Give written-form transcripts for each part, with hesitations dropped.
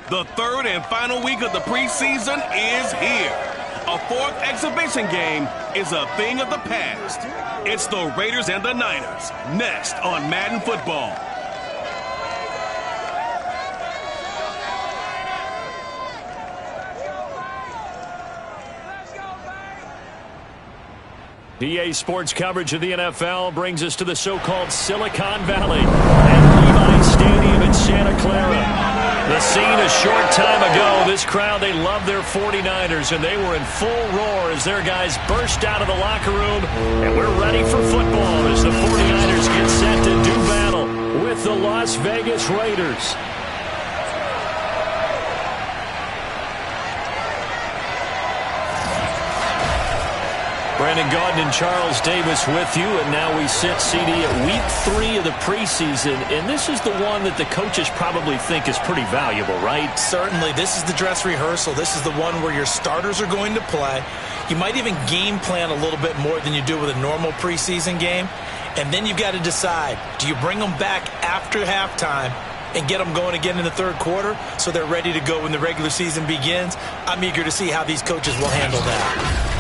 The third and final week of the preseason is here. A fourth exhibition game is a thing of the past. It's the Raiders and the Niners, next on Madden Football. PA Sports coverage of the NFL brings us to the so-called Silicon Valley at Levi Stadium in Santa Clara. The scene a short time ago, this crowd, they love their 49ers, and they were in full roar as their guys burst out of the locker room, and we're ready for football as the 49ers get set to do battle with the Las Vegas Raiders. Brandon Gaudin and Charles Davis with you, and now we sit, CD, at week 3 of the preseason, and this is the one that the coaches probably think is pretty valuable, right? Certainly. This is the dress rehearsal. This is the one where your starters are going to play. You might even game plan a little bit more than you do with a normal preseason game, and then you've got to decide, do you bring them back after halftime and get them going again in the third quarter so they're ready to go when the regular season begins? I'm eager to see how these coaches will handle that.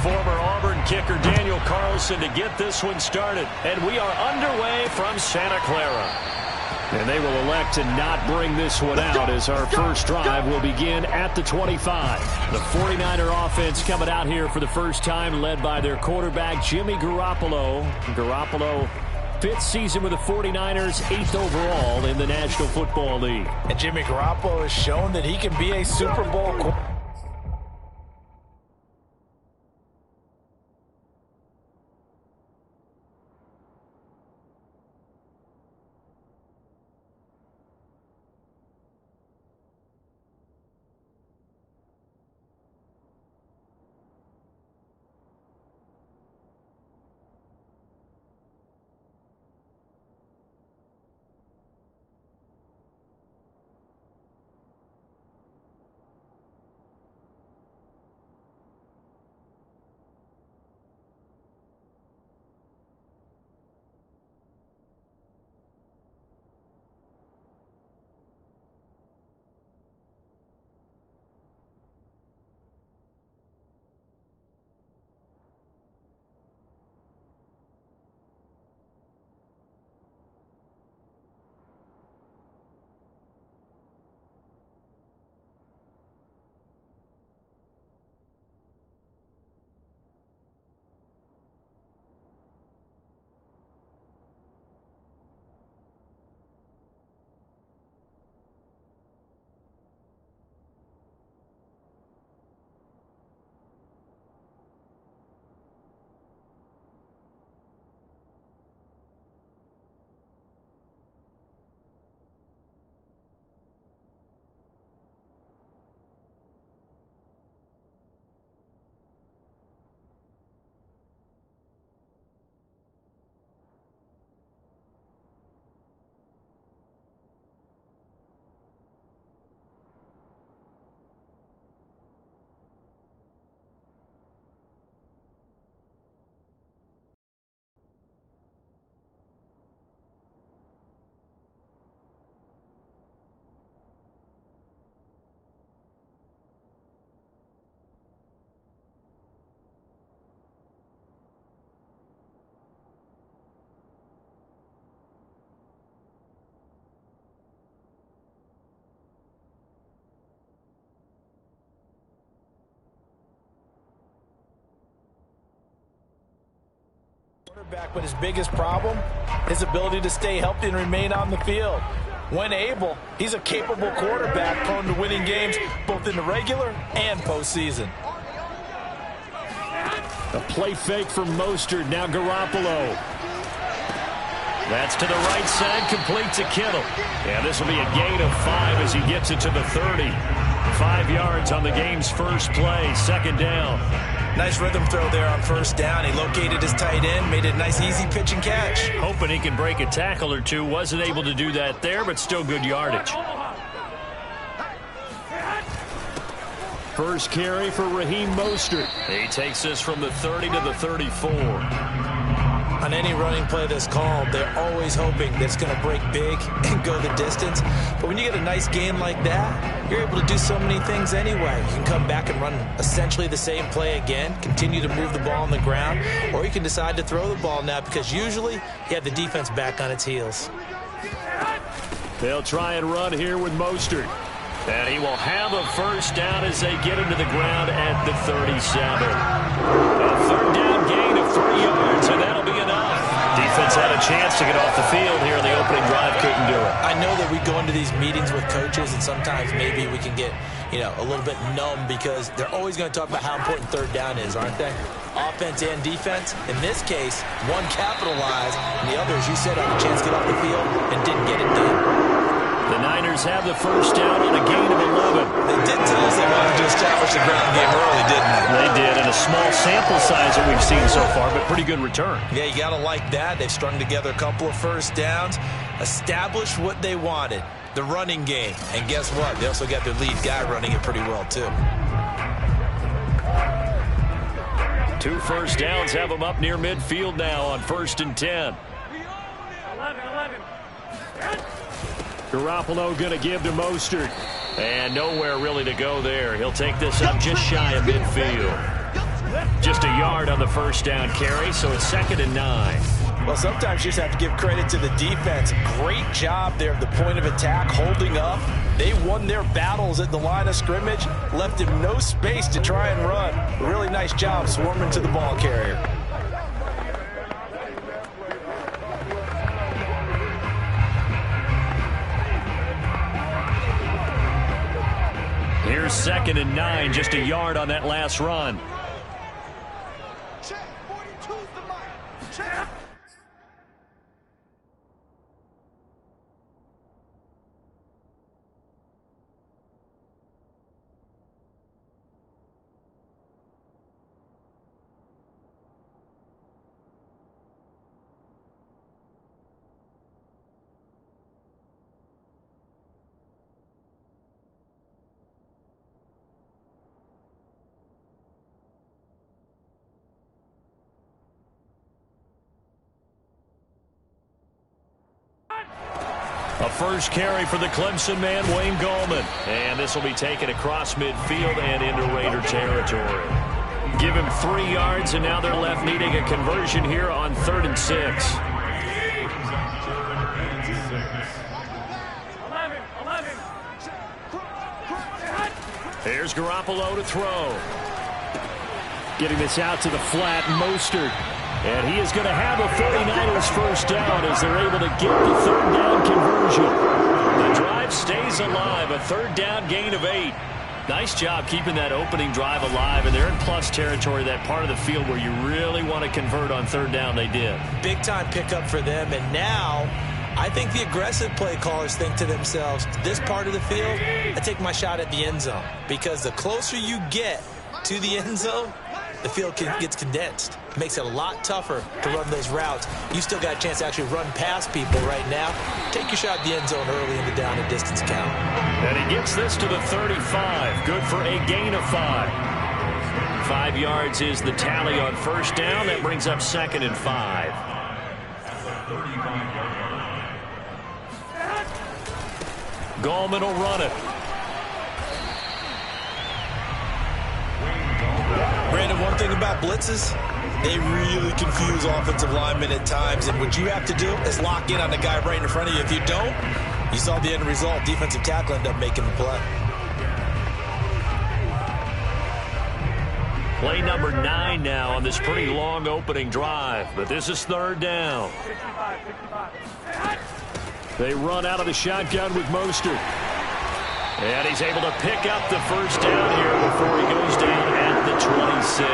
former Auburn kicker Daniel Carlson to get this one started. And we are underway from Santa Clara. And they will elect to not bring this one out as our first drive will begin at the 25. The 49er offense coming out here for the first time, led by their quarterback, Jimmy Garoppolo. Garoppolo, 5th season with the 49ers, 8th overall in the National Football League. And Jimmy Garoppolo has shown that he can be a Super Bowl quarterback. But his biggest problem, his ability to stay healthy and remain on the field. When able, he's a capable quarterback prone to winning games both in the regular and postseason. A play fake from Mostert, now Garoppolo. That's to the right side, complete to Kittle. And this will be a gain of 5 as he gets it to the 30. 5 yards on the game's first play, second down. Nice rhythm throw there on first down. He located his tight end, made it a nice easy pitch and catch. Hoping he can break a tackle or two. Wasn't able to do that there, but still good yardage. First carry for Raheem Mostert. He takes this from the 30 to the 34. On any running play that's called, they're always hoping that it's going to break big and go the distance. But when you get a nice game like that, you're able to do so many things anyway. You can come back and run essentially the same play again, continue to move the ball on the ground, or you can decide to throw the ball now because usually you have the defense back on its heels. They'll try and run here with Mostert. And he will have a first down as they get him to the ground at the 37. A third down gain of 3 yards, and that'll be enough. Defense had a chance to get off the field here in the opening drive, couldn't do it. I know that we go into these meetings with coaches, and sometimes maybe we can get, a little bit numb because they're always going to talk about how important third down is, aren't they? Offense and defense. In this case, one capitalized, and the other, as you said, had a chance to get off the field and didn't get it done. The Niners have the first down on a gain of 11. They did tell us they wanted to establish the ground game early, didn't they? They did, and a small sample size that we've seen so far, but pretty good return. Yeah, you got to like that. They've strung together a couple of first downs, established what they wanted, the running game. And guess what? They also got their lead guy running it pretty well, too. 2 first downs have them up near midfield now on 1st and 10. 11. Garoppolo going to give to Mostert. And nowhere really to go there. He'll take this up just shy of midfield. Just a yard on the first down carry, so it's 2nd and 9. Well, sometimes you just have to give credit to the defense. Great job there at the point of attack, holding up. They won their battles at the line of scrimmage, left him no space to try and run. A really nice job swarming to the ball carrier. Here's 2nd and 9, just a yard on that last run. A first carry for the Clemson man, Wayne Gallman. And this will be taken across midfield and into Raider territory. Give him 3 yards, and now they're left needing a conversion here on 3rd and 6. 11. Here's Garoppolo to throw. Getting this out to the flat, Mostert. And he is going to have a 49ers first down as they're able to get the 3rd down conversion. The drive stays alive, a 3rd down gain of 8. Nice job keeping that opening drive alive, and they're in plus territory, that part of the field where you really want to convert on 3rd down. They did. Big time pickup for them, and now I think the aggressive play callers think to themselves, this part of the field, I take my shot at the end zone, because the closer you get to the end zone, the field gets condensed. It makes it a lot tougher to run those routes. You still got a chance to actually run past people right now. Take your shot at the end zone early in the down and distance count. And he gets this to the 35. Good for a gain of 5. 5 yards is the tally on first down. That brings up 2nd and 5. Gallman will run it. Brandon, one thing about blitzes, they really confuse offensive linemen at times, and what you have to do is lock in on the guy right in front of you. If you don't, you saw the end result. Defensive tackle ended up making the play. Play number 9 now on this pretty long opening drive, but this is 3rd down. 55. They run out of the shotgun with Mostert. And he's able to pick up the first down here before he goes down at the 26.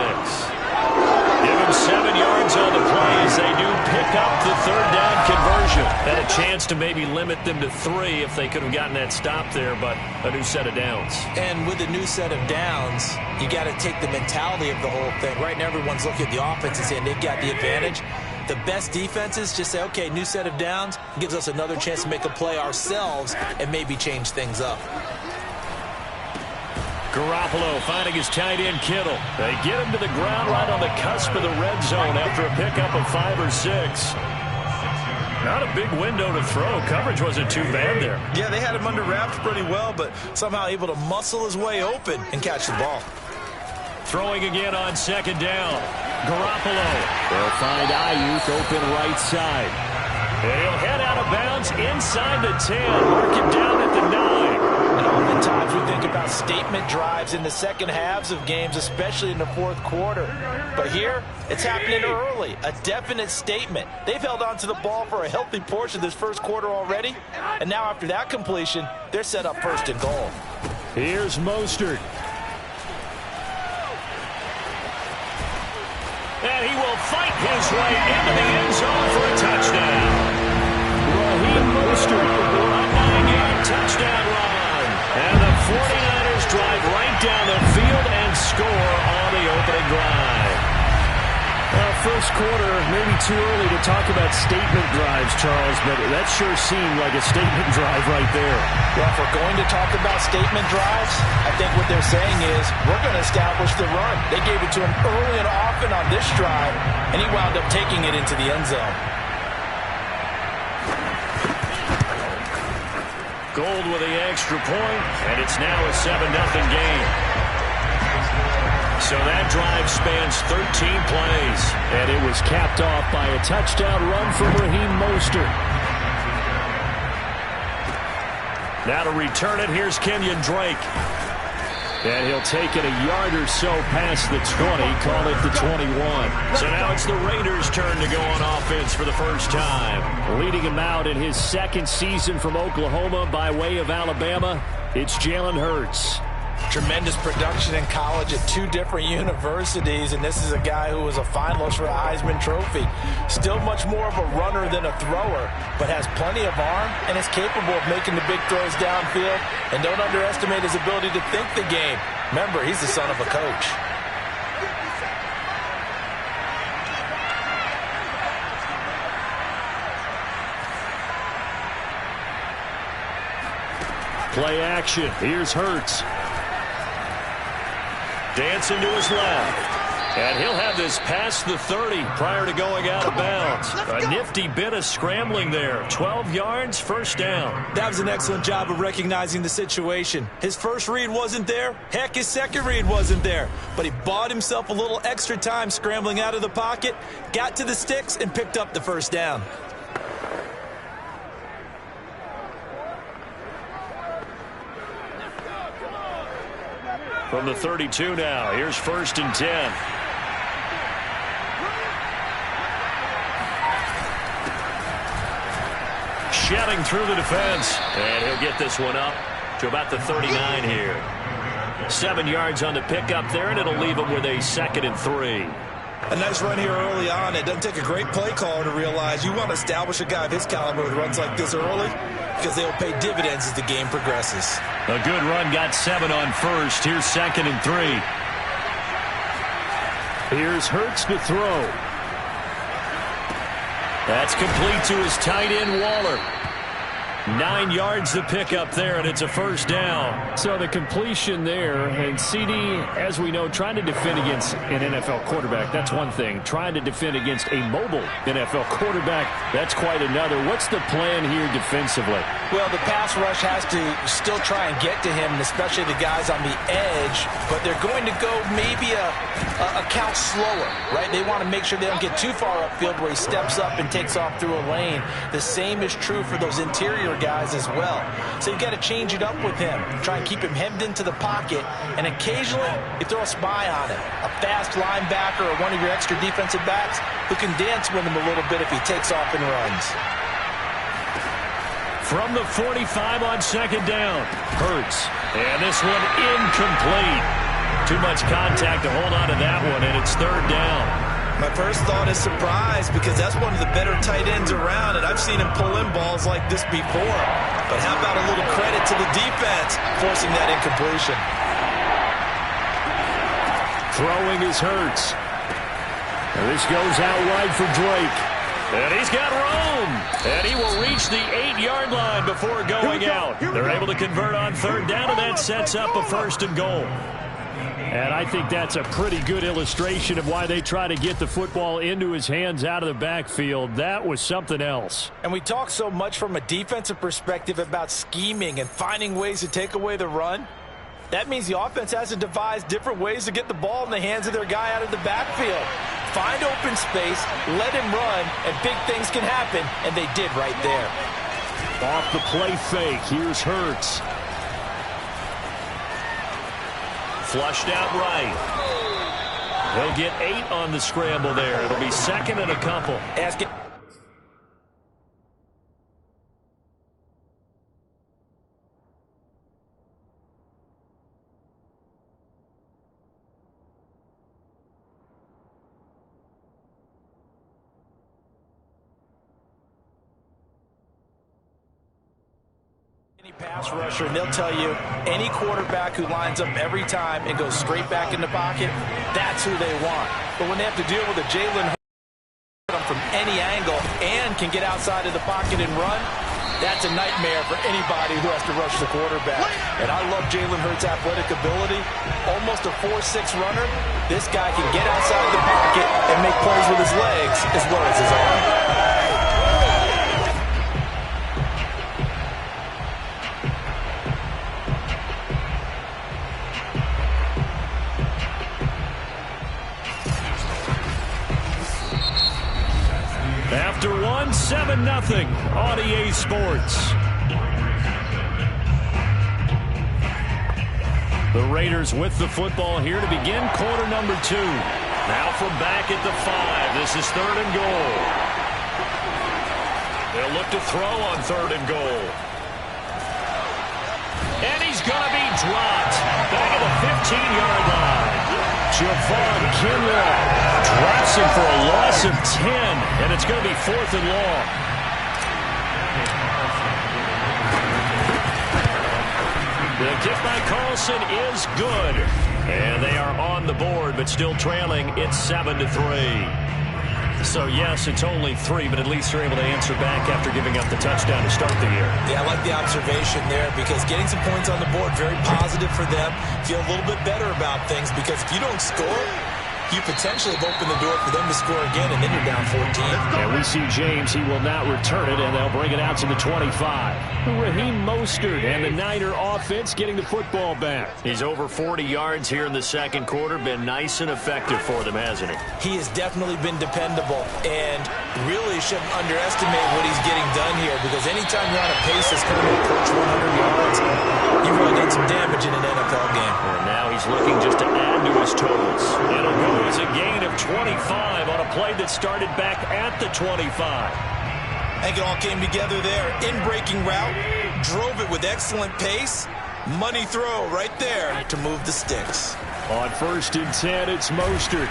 Give him 7 yards on the play as they do pick up the 3rd down conversion. Had a chance to maybe limit them to 3 if they could have gotten that stop there, but a new set of downs. And with a new set of downs, you got to take the mentality of the whole thing. Right now, everyone's looking at the offense and saying they've got the advantage. The best defenses just say, okay, new set of downs gives us another chance to make a play ourselves and maybe change things up. Garoppolo finding his tight end Kittle. They get him to the ground right on the cusp of the red zone after a pickup of 5 or 6. Not a big window to throw. Coverage wasn't too bad there. Yeah, they had him under wraps pretty well, but somehow able to muscle his way open and catch the ball. Throwing again on 2nd down. Garoppolo. They'll find Ayuk open right side. And he'll head out of bounds inside the 10. Mark him down at the 9. And oftentimes we think about statement drives in the second halves of games, especially in the 4th quarter. But here, it's happening early. A definite statement. They've held on to the ball for a healthy portion of this 1st quarter already. And now after that completion, they're set up 1st and goal. Here's Mostert. And he will fight his way into the end zone for a touchdown. Raheem Mostert, a 9-yard touchdown run. And the 49ers drive right down the field and score on the opening drive. First quarter, maybe too early to talk about statement drives, Charles, but that sure seemed like a statement drive right there. Well, if we're going to talk about statement drives, I think what they're saying is we're going to establish the run. They gave it to him early and often on this drive, and he wound up taking it into the end zone. Gold with the extra point, and it's now a 7-0 game. So that drive spans 13 plays. And it was capped off by a touchdown run from Raheem Mostert. Now to return it, here's Kenyon Drake. And he'll take it a yard or so past the 20, call it the 21. So now it's the Raiders' turn to go on offense for the first time. Leading him out in his second season from Oklahoma by way of Alabama, it's Jalen Hurts. Tremendous production in college at 2 different universities, and this is a guy who was a finalist for the Heisman Trophy. Still much more of a runner than a thrower, but has plenty of arm and is capable of making the big throws downfield. And don't underestimate his ability to think the game. Remember, he's the son of a coach. Play action. Here's Hurts. Dancing to his left. And he'll have this past the 30 prior to going out of bounds. A nifty bit of scrambling there. 12 yards, first down. That was an excellent job of recognizing the situation. His first read wasn't there. Heck, his second read wasn't there. But he bought himself a little extra time scrambling out of the pocket, got to the sticks, and picked up the first down. From the 32 now, here's 1st and 10. Shouting through the defense. And he'll get this one up to about the 39 here. 7 yards on the pickup there, and it'll leave him with a 2nd and 3. A nice run here early on. It doesn't take a great play caller to realize you want to establish a guy of his caliber with runs like this early, because they will pay dividends as the game progresses. A good run, got 7 on first. Here's 2nd and 3. Here's Hurts to throw. That's complete to his tight end, Waller. 9 yards to pick up there, and it's a first down. So the completion there, and CD, as we know, trying to defend against an NFL quarterback, that's one thing. Trying to defend against a mobile NFL quarterback, that's quite another. What's the plan here defensively? Well, the pass rush has to still try and get to him, and especially the guys on the edge, but they're going to go maybe a count slower, right? They want to make sure they don't get too far upfield where he steps up and takes off through a lane. The same is true for those interior guys as well. So you've got to change it up with him. Try and keep him hemmed into the pocket, and occasionally you throw a spy on him. A fast linebacker or one of your extra defensive backs who can dance with him a little bit if he takes off and runs. From the 45 on 2nd down, Hurts. And this one incomplete. Too much contact to hold on to that one, and it's 3rd down. My first thought is surprise, because that's one of the better tight ends around, and I've seen him pull in balls like this before. But how about a little credit to the defense forcing that incompletion? Throwing is Hurts. And this goes out wide for Drake. And he's got room. And he will reach the 8-yard line before going out. They're able to convert on 3rd down, and that sets up a 1st and goal. And I think that's a pretty good illustration of why they try to get the football into his hands out of the backfield. That was something else. And we talk so much from a defensive perspective about scheming and finding ways to take away the run. That means the offense has to devise different ways to get the ball in the hands of their guy out of the backfield. Find open space, let him run, and big things can happen, and they did right there. Off the play fake, here's Hurts. Flushed out right. He'll get 8 on the scramble there. It'll be 2nd and a couple. Ask it. Pass rusher, and they'll tell you any quarterback who lines up every time and goes straight back in the pocket, that's who they want. But when they have to deal with a Jalen Hurts from any angle and can get outside of the pocket and run, that's a nightmare for anybody who has to rush the quarterback. And I love Jalen Hurts' athletic ability. Almost a 4.6 runner. This guy can get outside the pocket and make plays with his legs as well as his arm. on EA Sports. The Raiders with the football here to begin quarter number 2. Now from back at the 5. This is 3rd and goal. They'll look to throw on 3rd and goal. And he's going to be dropped. Back at the 15-yard line. Javon Kinlaw drops him for a loss of 10. And it's going to be 4th and long. The kick by Carlson is good. And they are on the board, but still trailing. It's 7-3. So, yes, it's only 3, but at least they're able to answer back after giving up the touchdown to start the year. Yeah, I like the observation there because getting some points on the board, very positive for them. Feel a little bit better about things because if you don't score, you potentially have opened the door for them to score again, and then you're down 14. And we see James. He will not return it, and they'll bring it out to the 25. Raheem Mostert and the Niner offense getting the football back. He's over 40 yards here in the second quarter. Been nice and effective for them, hasn't he? He has definitely been dependable, and really shouldn't underestimate what he's getting done here because anytime you're on a pace that's going to approach 100 yards, you've really done some damage in an NFL game. And now he's looking just to add to his totals. It'll go as a gain of 25 on a play that started back at the 25. I think it all came together there. In-breaking route, drove it with excellent pace. Money throw right there to move the sticks. On 1st and 10, it's Mostert.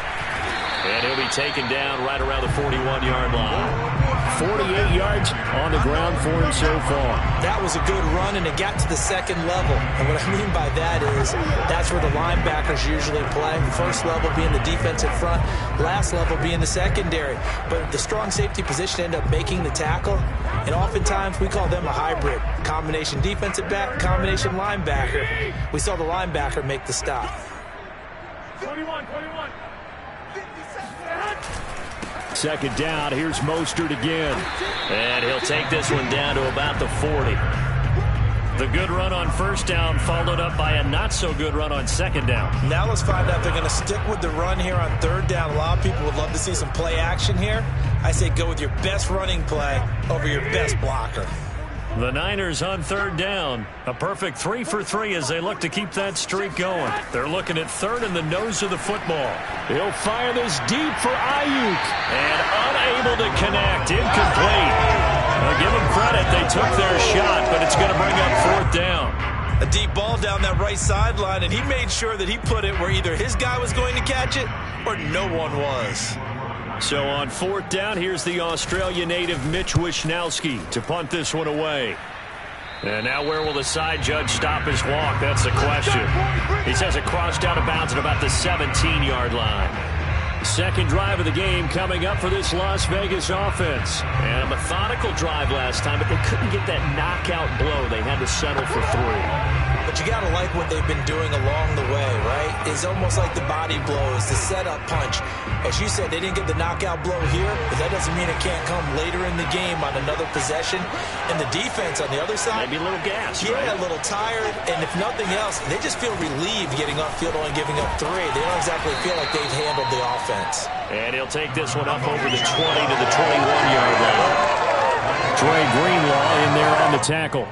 And he'll be taken down right around the 41-yard line. 48 yards on the ground for him so far. That was a good run, and it got to the second level. And what I mean by that is that's where the linebackers usually play. First level being the defensive front, last level being the secondary. But the strong safety position ended up making the tackle, and oftentimes we call them a hybrid. Combination defensive back, combination linebacker. We saw the linebacker make the stop. 21. Second down, here's Mostert again. And he'll take this one down to about the 40. The good run on 1st down followed up by a not-so-good run on 2nd down. Now let's find out if they're going to stick with the run here on 3rd down. A lot of people would love to see some play action here. I say go with your best running play over your best blocker. The Niners on 3rd down. A perfect 3 for 3 as they look to keep that streak going. They're looking at 3rd in the nose of the football. He'll fire this deep for Ayuk. And unable to connect. Incomplete. Now give them credit. They took their shot, but it's going to bring up 4th down. A deep ball down that right sideline, and he made sure that he put it where either his guy was going to catch it or no one was. So on 4th down, here's the Australia native Mitch Wishnowsky to punt this one away. And now where will the side judge stop his walk? That's the question. He says it crossed out of bounds at about the 17-yard line. Second drive of the game coming up for this Las Vegas offense. And a methodical drive last time, but they couldn't get that knockout blow. They had to settle for 3. But you got to like what they've been doing along the way, right? It's almost like the body blows, the setup punch. As you said, they didn't get the knockout blow here, but that doesn't mean it can't come later in the game on another possession. And the defense on the other side, maybe a little gas, yeah, right? A little tired. And if nothing else, they just feel relieved getting upfield, only giving up 3. They don't exactly feel like they've handled the offense. And he'll take this one up over the 20 to the 21-yard line. Dre Greenlaw in there on the tackle.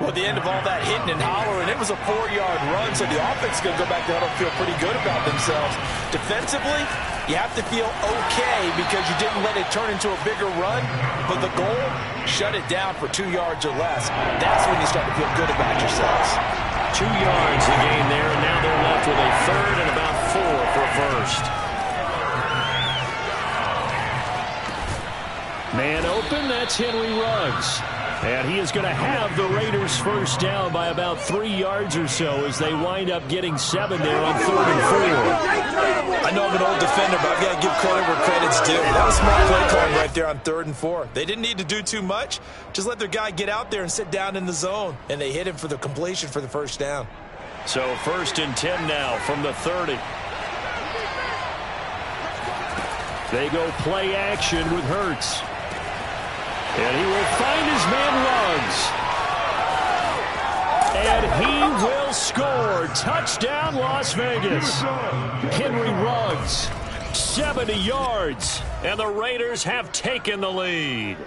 Well, at the end of all that hitting and hollering, it was a 4-yard run, so the offense is going to go back to huddle and feel pretty good about themselves. Defensively, you have to feel okay because you didn't let it turn into a bigger run, but the goal, shut it down for 2 yards or less. That's when you start to feel good about yourselves. 2 yards the gain there, and now they're left with a 3rd and about 4 for a first. Man open, that's Henry Ruggs. And he is going to have the Raiders first down by about 3 yards or so as they wind up getting 7 there on 3rd and 4. I know I'm an old defender, but I've got to give credit where credit's due. That was smart play calling right there on 3rd and 4. They didn't need to do too much. Just let their guy get out there and sit down in the zone. And they hit him for the completion for the first down. So 1st and 10 now from the 30. They go play action with Hurts. And he will find his man Ruggs. And he will score. Touchdown, Las Vegas. Henry Ruggs, 70 yards. And the Raiders have taken the lead.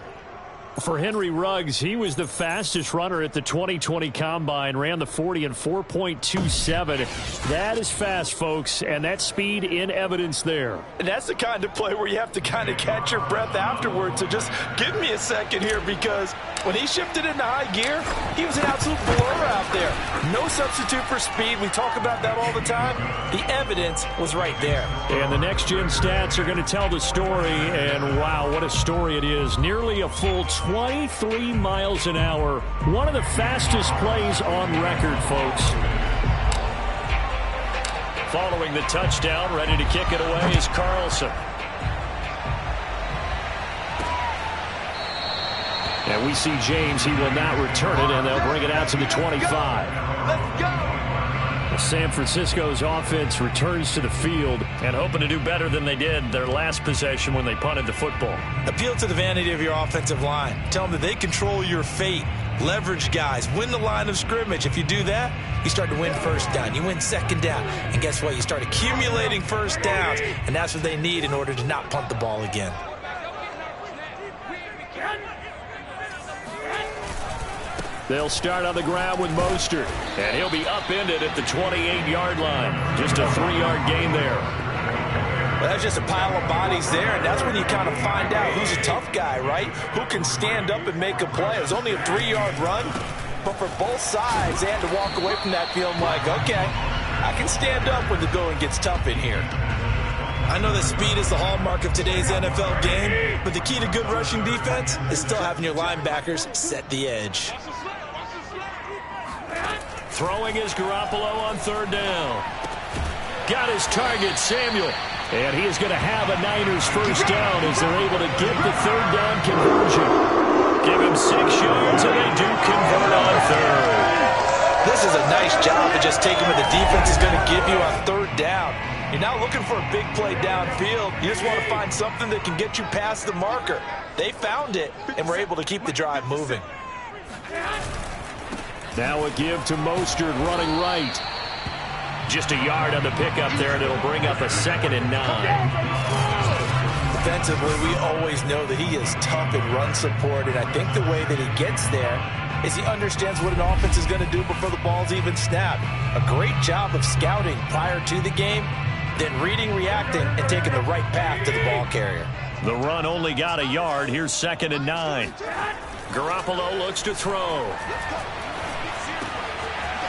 For Henry Ruggs, he was the fastest runner at the 2020 Combine, ran the 40 in 4.27. That is fast, folks, and that speed in evidence there. And that's the kind of play where you have to kind of catch your breath afterwards. So just give me a second here, because when he shifted into high gear, he was an absolute blur out there. No substitute for speed. We talk about that all the time. The evidence was right there. And the next-gen stats are going to tell the story, and wow, what a story it is. Nearly a full 23 miles an hour. One of the fastest plays on record, folks. Following the touchdown, ready to kick it away is Carlson. And we see James. He will not return it, and they'll bring it out to the 25. Let's go! San Francisco's offense returns to the field and hoping to do better than they did their last possession when they punted the football. Appeal to the vanity of your offensive line. Tell them that they control your fate. Leverage guys. Win the line of scrimmage. If you do that, you start to win first down. You win second down. And guess what? You start accumulating first downs. And that's what they need in order to not punt the ball again. They'll start on the ground with Mostert. And he'll be upended at the 28-yard line. Just a 3-yard gain there. Well, that's just a pile of bodies there, and that's when you kind of find out who's a tough guy, right? Who can stand up and make a play. It was only a 3-yard run, but for both sides, they had to walk away from that feeling like, okay, I can stand up when the going gets tough in here. I know that speed is the hallmark of today's NFL game, but the key to good rushing defense is still having your linebackers set the edge. Throwing is Garoppolo on third down. Got his target, Samuel. And he is going to have a Niners first down as they're able to get the third down conversion. Give him 6 yards, and they do convert on third. This is a nice job of just taking what the defense is going to give you on third down. You're not looking for a big play downfield. You just want to find something that can get you past the marker. They found it, and were able to keep the drive moving. Now a give to Mostert running right. Just a yard on the pickup there, and it'll bring up a 2nd and 9. Defensively, we always know that he is tough in run support, and I think the way that he gets there is he understands what an offense is going to do before the ball's even snapped. A great job of scouting prior to the game, then reading, reacting, and taking the right path to the ball carrier. The run only got a yard. Here's 2nd and 9. Garoppolo looks to throw.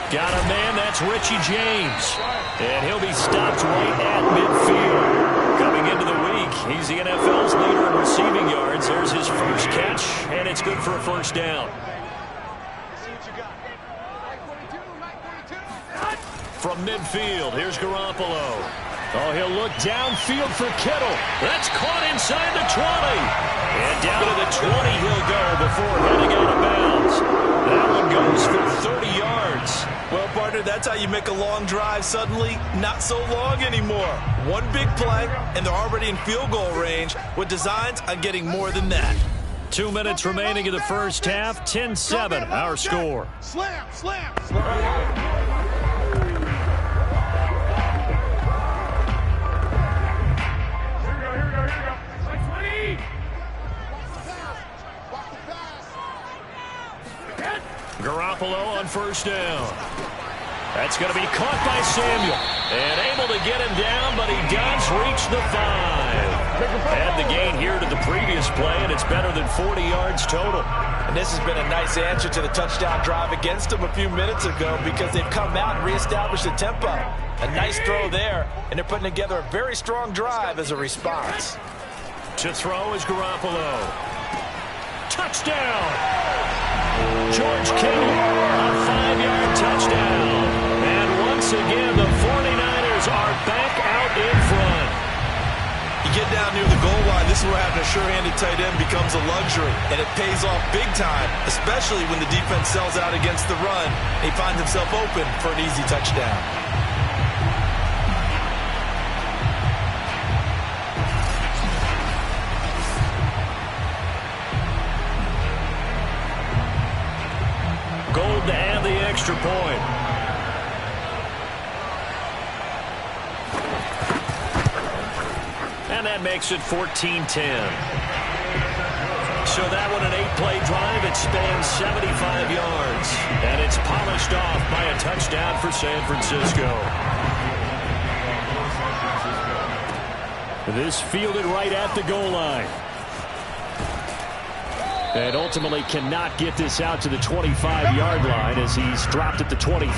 Got a man, that's Richie James. And he'll be stopped right at midfield. Coming into the week, he's the NFL's leader in receiving yards. There's his first catch, and it's good for a first down. From midfield, here's Garoppolo. Oh, he'll look downfield for Kittle. That's caught inside the 20. And down to the 20 he'll go before heading out of bounds. That one goes for 30 yards. Well, partner, that's how you make a long drive suddenly not so long anymore. One big play, and they're already in field goal range with designs on getting more than that. 2 minutes remaining in the first half. 10-7, our score. Slam, slam. Garoppolo on first down. That's going to be caught by Samuel. And able to get him down, but he does reach the 5. Add the gain here to the previous play, and it's better than 40 yards total. And this has been a nice answer to the touchdown drive against them a few minutes ago, because they've come out and reestablished the tempo. A nice throw there, and they're putting together a very strong drive as a response. To throw is Garoppolo. Touchdown! George Kittle, a 5-yard touchdown. And once again, the 49ers are back out in front. You get down near the goal line, this is where having a sure-handed tight end becomes a luxury, and it pays off big time, especially when the defense sells out against the run, and he finds himself open for an easy touchdown. Gold to add the extra point. And that makes it 14-10. So that one, an 8-play drive. It spans 75 yards. And it's polished off by a touchdown for San Francisco. This fielded right at the goal line. And ultimately cannot get this out to the 25-yard line as he's dropped at the 23.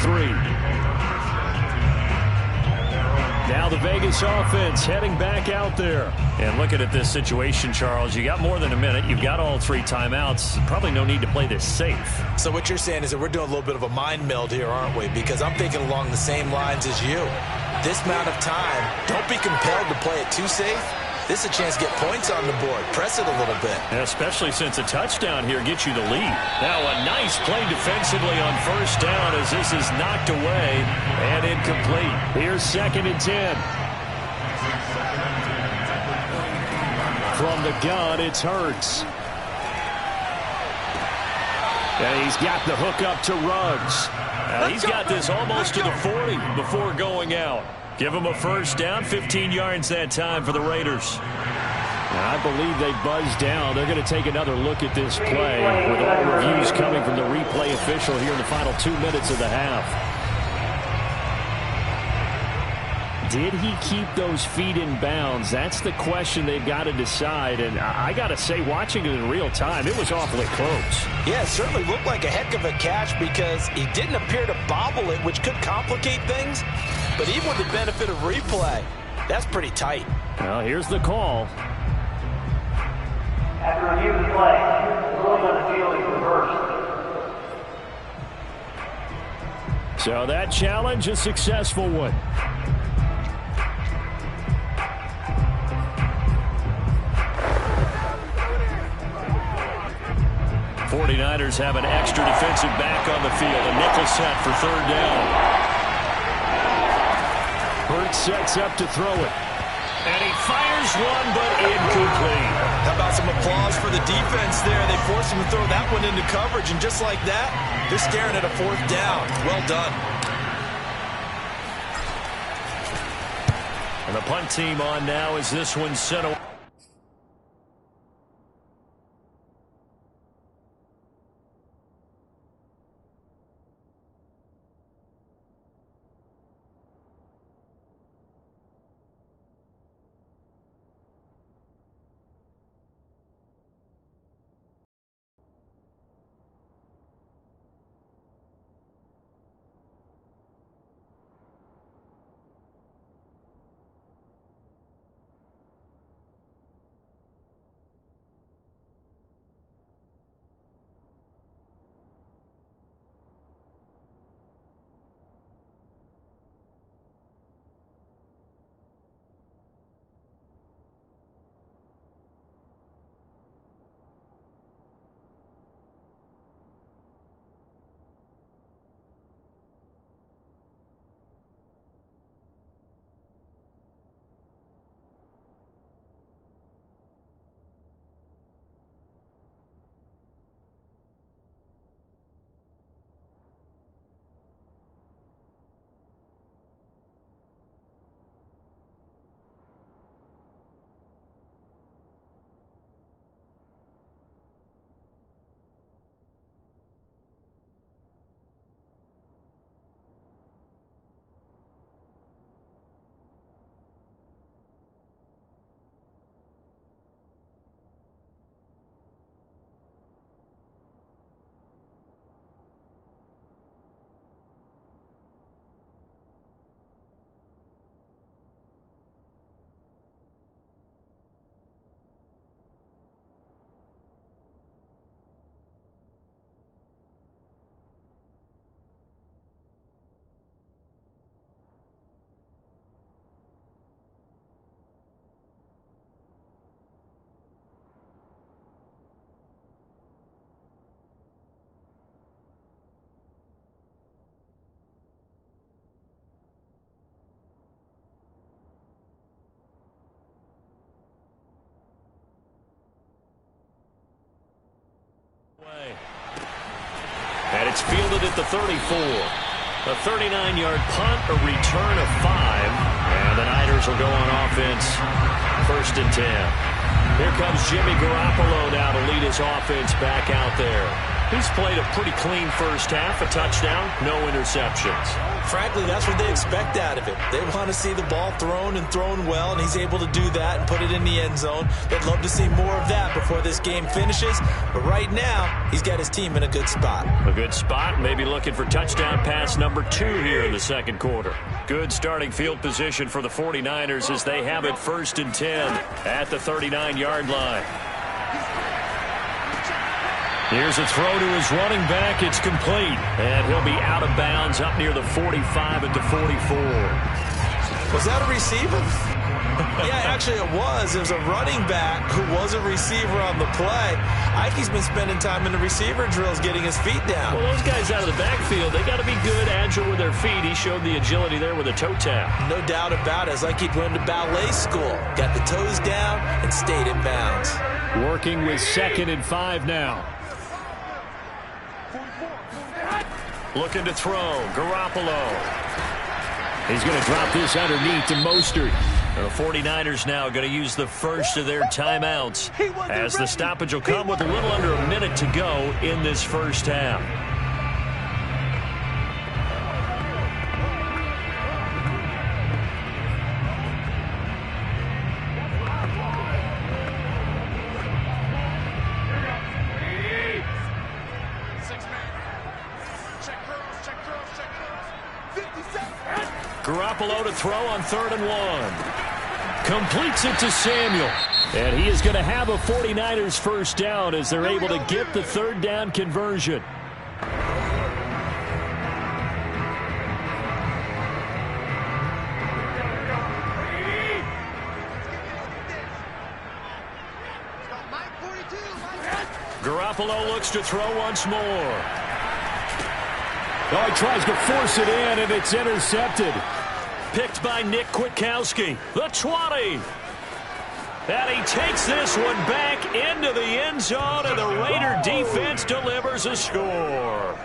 Now the Vegas offense heading back out there. And looking at this situation, Charles, you got more than a minute. You've got all 3 timeouts. Probably no need to play this safe. So what you're saying is that we're doing a little bit of a mind meld here, aren't we? Because I'm thinking along the same lines as you. This amount of time, don't be compelled to play it too safe. This is a chance to get points on the board. Press it a little bit. Especially since a touchdown here gets you the lead. Now a nice play defensively on first down as this is knocked away and incomplete. Here's 2nd and 10. From the gun, it's Hurts. And he's got the hook up to Ruggs. He's got this almost to the 40 before going out. Give him a first down, 15 yards that time for the Raiders. I believe they buzzed down. They're going to take another look at this play with all reviews coming from the replay official here in the final 2 minutes of the half. Did he keep those feet in bounds? That's the question they've got to decide. And I got to say, watching it in real time, it was awfully close. Yeah, it certainly looked like a heck of a catch because he didn't appear to bobble it, which could complicate things. But even with the benefit of replay, that's pretty tight. Well, here's the call. After review of the play, the ruling on the field is reversed. So that challenge, a successful one. 49ers have an extra defensive back on the field. A nickel set for 3rd down. Hurts sets up to throw it. And he fires one, but incomplete. How about some applause for the defense there? They forced him to throw that one into coverage, and just like that, they're staring at a 4th down. Well done. And the punt team on now as this one's sent away. And it's fielded at the 34. A 39-yard punt, a return of 5. And the Niners will go on offense, 1st and 10. Here comes Jimmy Garoppolo now to lead his offense back out there. He's played a pretty clean first half, a touchdown, no interceptions. Frankly, that's what they expect out of it. They want to see the ball thrown and thrown well, and he's able to do that and put it in the end zone. They'd love to see more of that before this game finishes. But right now, he's got his team in a good spot. A good spot, maybe looking for touchdown pass number 2 here in the second quarter. Good starting field position for the 49ers as they have it 1st and 10 at the 39-yard line. Here's a throw to his running back. It's complete. And he'll be out of bounds up near the 45 at the 44. Was that a receiver? Yeah, actually it was. It was a running back who was a receiver on the play. Ikey's been spending time in the receiver drills getting his feet down. Well, those guys out of the backfield, they got to be good, agile with their feet. He showed the agility there with a toe tap. No doubt about it. It's like he'd went to ballet school. Got the toes down and stayed in bounds. Working with 2nd and 5 now. Looking to throw. Garoppolo. He's going to drop this underneath to Mostert. The 49ers now going to use the first of their timeouts as the stoppage will come with a little under a minute to go in this first half. Garoppolo to throw on 3rd and 1. Completes it to Samuel. And he is going to have a 49ers first down as they're able to get the 3rd down conversion. Garoppolo looks to throw once more. Oh, he tries to force it in, and it's intercepted. Picked by Nick Kwiatkowski. The 20. And he takes this one back into the end zone, and the Raider defense delivers a score.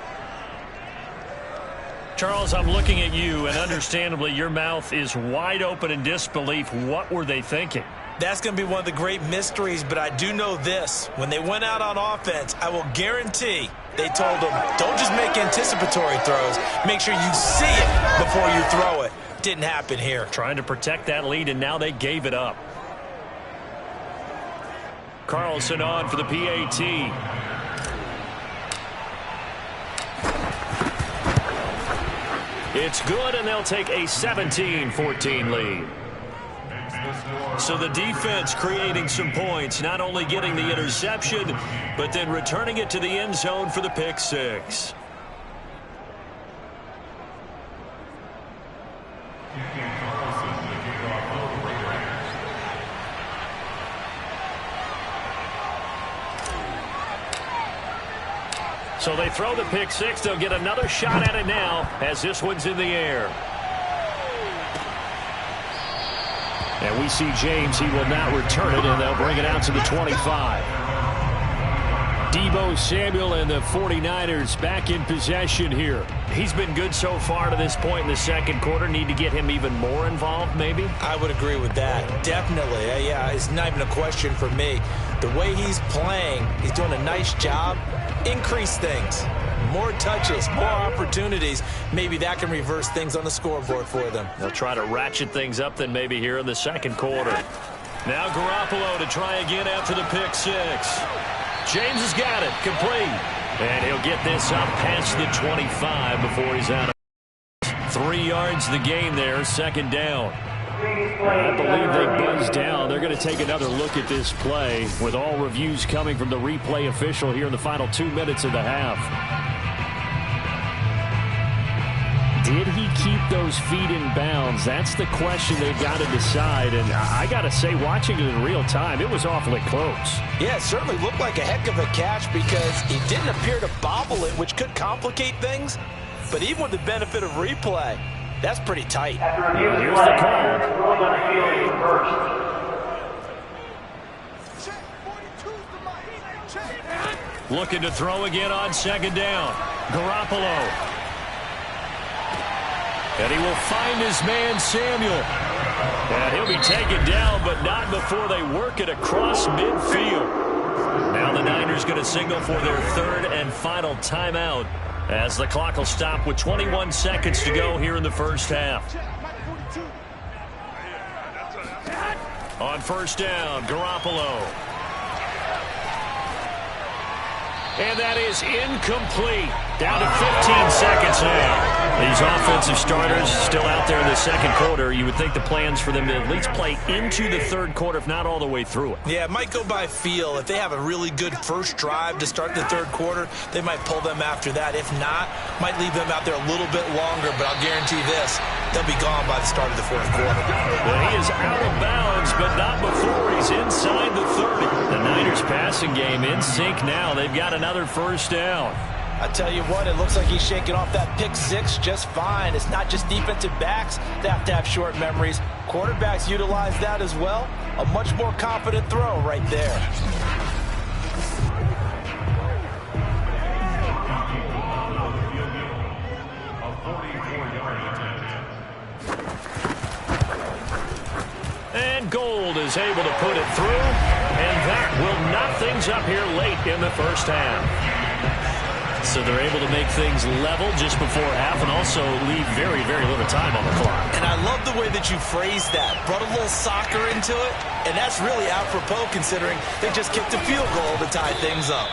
Charles, I'm looking at you, and understandably, your mouth is wide open in disbelief. What were they thinking? That's going to be one of the great mysteries, but I do know this. When they went out on offense, I will guarantee they told them, don't just make anticipatory throws. Make sure you see it before you throw it. Didn't happen here. Trying to protect that lead, and now they gave it up. Carlson on for the PAT. It's good, and they'll take a 17-14 lead. So the defense creating some points, not only getting the interception, but then returning it to the end zone for the pick six. So they throw the pick six. They'll get another shot at it now as this one's in the air. And we see James. He will not return it, and they'll bring it out to the 25. Deebo Samuel and the 49ers back in possession here. He's been good so far to this point in the second quarter. Need to get him even more involved, maybe? I would agree with that. Definitely. Yeah, it's not even a question for me. The way he's playing, he's doing a nice job. Increase things. More touches, more opportunities. Maybe that can reverse things on the scoreboard for them. They'll try to ratchet things up then maybe here in the second quarter. Now Garoppolo to try again after the pick six. James has got it. Complete. And he'll get this up past the 25 before he's out of 3 yards the game there. Second down. I believe they buzzed down. They're going to take another look at this play with all reviews coming from the replay official here in the final 2 minutes of the half. Did he keep those feet in bounds? That's the question they've got to decide. And I got to say, watching it in real time, it was awfully close. Yeah, it certainly looked like a heck of a catch because he didn't appear to bobble it, which could complicate things. But even with the benefit of replay, that's pretty tight. Here's the call. Looking to throw again on second down. Garoppolo. And he will find his man, Samuel. And he'll be taken down, but not before they work it across midfield. Now the Niners going to signal for their third and final timeout as the clock will stop with 21 seconds to go here in the first half. On first down, Garoppolo. And that is incomplete. Down to 15 seconds now. These offensive starters still out there in the second quarter. You would think the plans for them to at least play into the third quarter, if not all the way through it. Yeah, it might go by feel. If they have a really good first drive to start the third quarter, they might pull them after that. If not, might leave them out there a little bit longer, but I'll guarantee this, they'll be gone by the start of the fourth quarter. Well, he is out of bounds, but not before he's inside the 30. The Niners passing game in sync now. They've got another first down. I tell you what, it looks like he's shaking off that pick six just fine. It's not just defensive backs that have to have short memories. Quarterbacks utilize that as well. A much more confident throw right there. And Gold is able to put it through, and that will knock things up here late in the first half. So they're able to make things level just before half and also leave very, very little time on the clock. And I love the way that you phrased that. Brought a little soccer into it, and that's really apropos considering they just kicked a field goal to tie things up.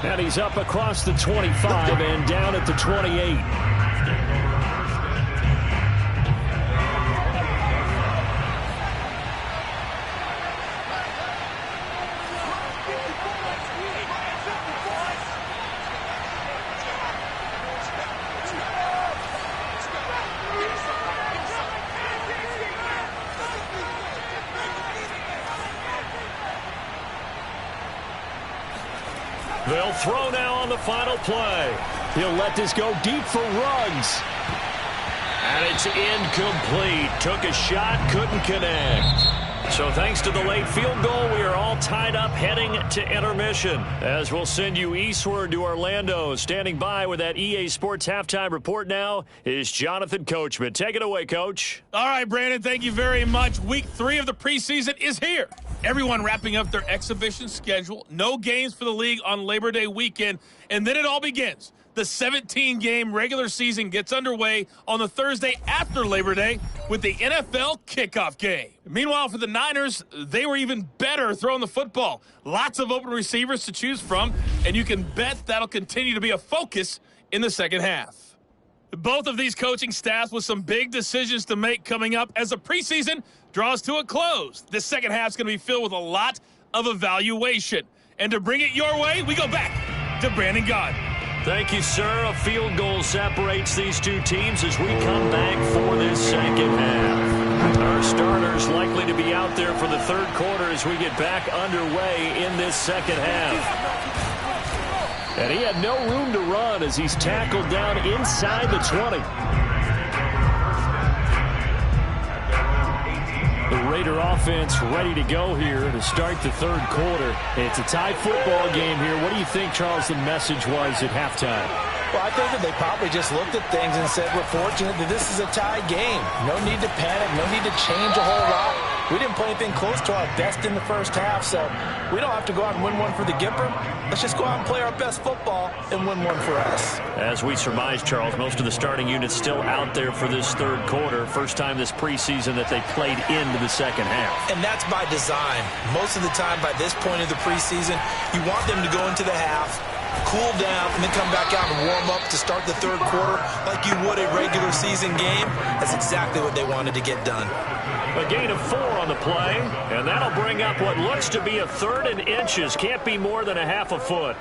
And he's up across the 25 and down at the 28. They'll throw now on the final play. He'll let this go deep for Ruggs. And it's incomplete. Took a shot, couldn't connect. So thanks to the late field goal, we are all tied up heading to intermission. As we'll send you eastward to Orlando. Standing by with that EA Sports halftime report now is Jonathan Coachman. Take it away, Coach. All right, Brandon, thank you very much. Week 3 of the preseason is here. Everyone wrapping up their exhibition schedule. No games for the league on Labor Day weekend. And then it all begins. The 17-game regular season gets underway on the Thursday after Labor Day with the NFL kickoff game. Meanwhile, for the Niners, they were even better throwing the football. Lots of open receivers to choose from, and you can bet that'll continue to be a focus in the second half. Both of these coaching staffs with some big decisions to make coming up as the preseason draws to a close. This second half is going to be filled with a lot of evaluation. And to bring it your way, we go back to Brandon Gaudin. Thank you, sir. A field goal separates these two teams as we come back for this second half. Our starters likely to be out there for the third quarter as we get back underway in this second half. And he had no room to run as he's tackled down inside the 20. The Raider offense ready to go here to start the third quarter. It's a tie football game here. What do you think, Charles, the message was at halftime? Well, I think that they probably just looked at things and said, we're fortunate that this is a tie game. No need to panic. No need to change a whole lot. We didn't play anything close to our best in the first half, so we don't have to go out and win one for the Gipper. Let's just go out and play our best football and win one for us. As we surmise, Charles, most of the starting units still out there for this third quarter. First time this preseason that they played into the second half. And that's by design. Most of the time by this point of the preseason, you want them to go into the half, cool down, and then come back out and warm up to start the third quarter like you would a regular season game. That's exactly what they wanted to get done. A gain of 4 on the play, and that'll bring up what looks to be a third and inches. Can't be more than a half a foot.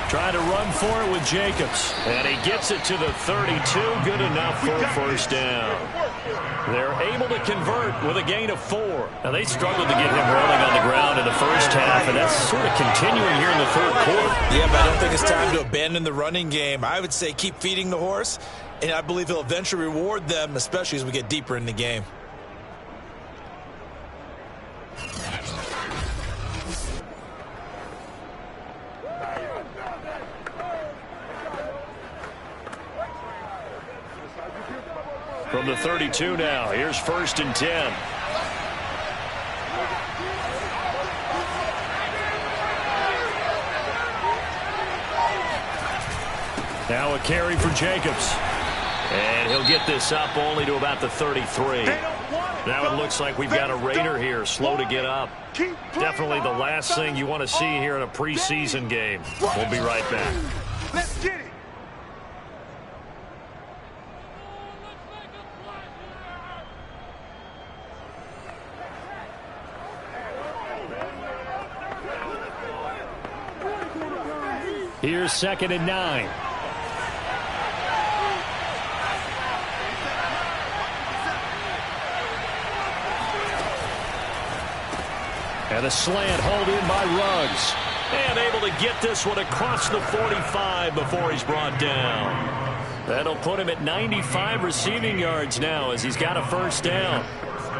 Trying to run for it with Jacobs. And he gets it to the 32. Good enough for a first down. They're able to convert with a gain of 4. Now, they struggled to get him rolling on the ground in the first half, and that's sort of continuing here in the third quarter. Yeah, but I don't think it's time to abandon the running game. I would say keep feeding the horse, and I believe he'll eventually reward them, especially as we get deeper in the game. From the 32 now, here's 1st and 10. Now a carry for Jacobs. And he'll get this up only to about the 33. Now it looks like we've got a Raider here, slow to get up. Definitely the last thing you want to see here in a preseason game. We'll be right back. Let's get it. Here's 2nd and 9. And a slant hauled in by Ruggs. And able to get this one across the 45 before he's brought down. That'll put him at 95 receiving yards now as he's got a 1st down.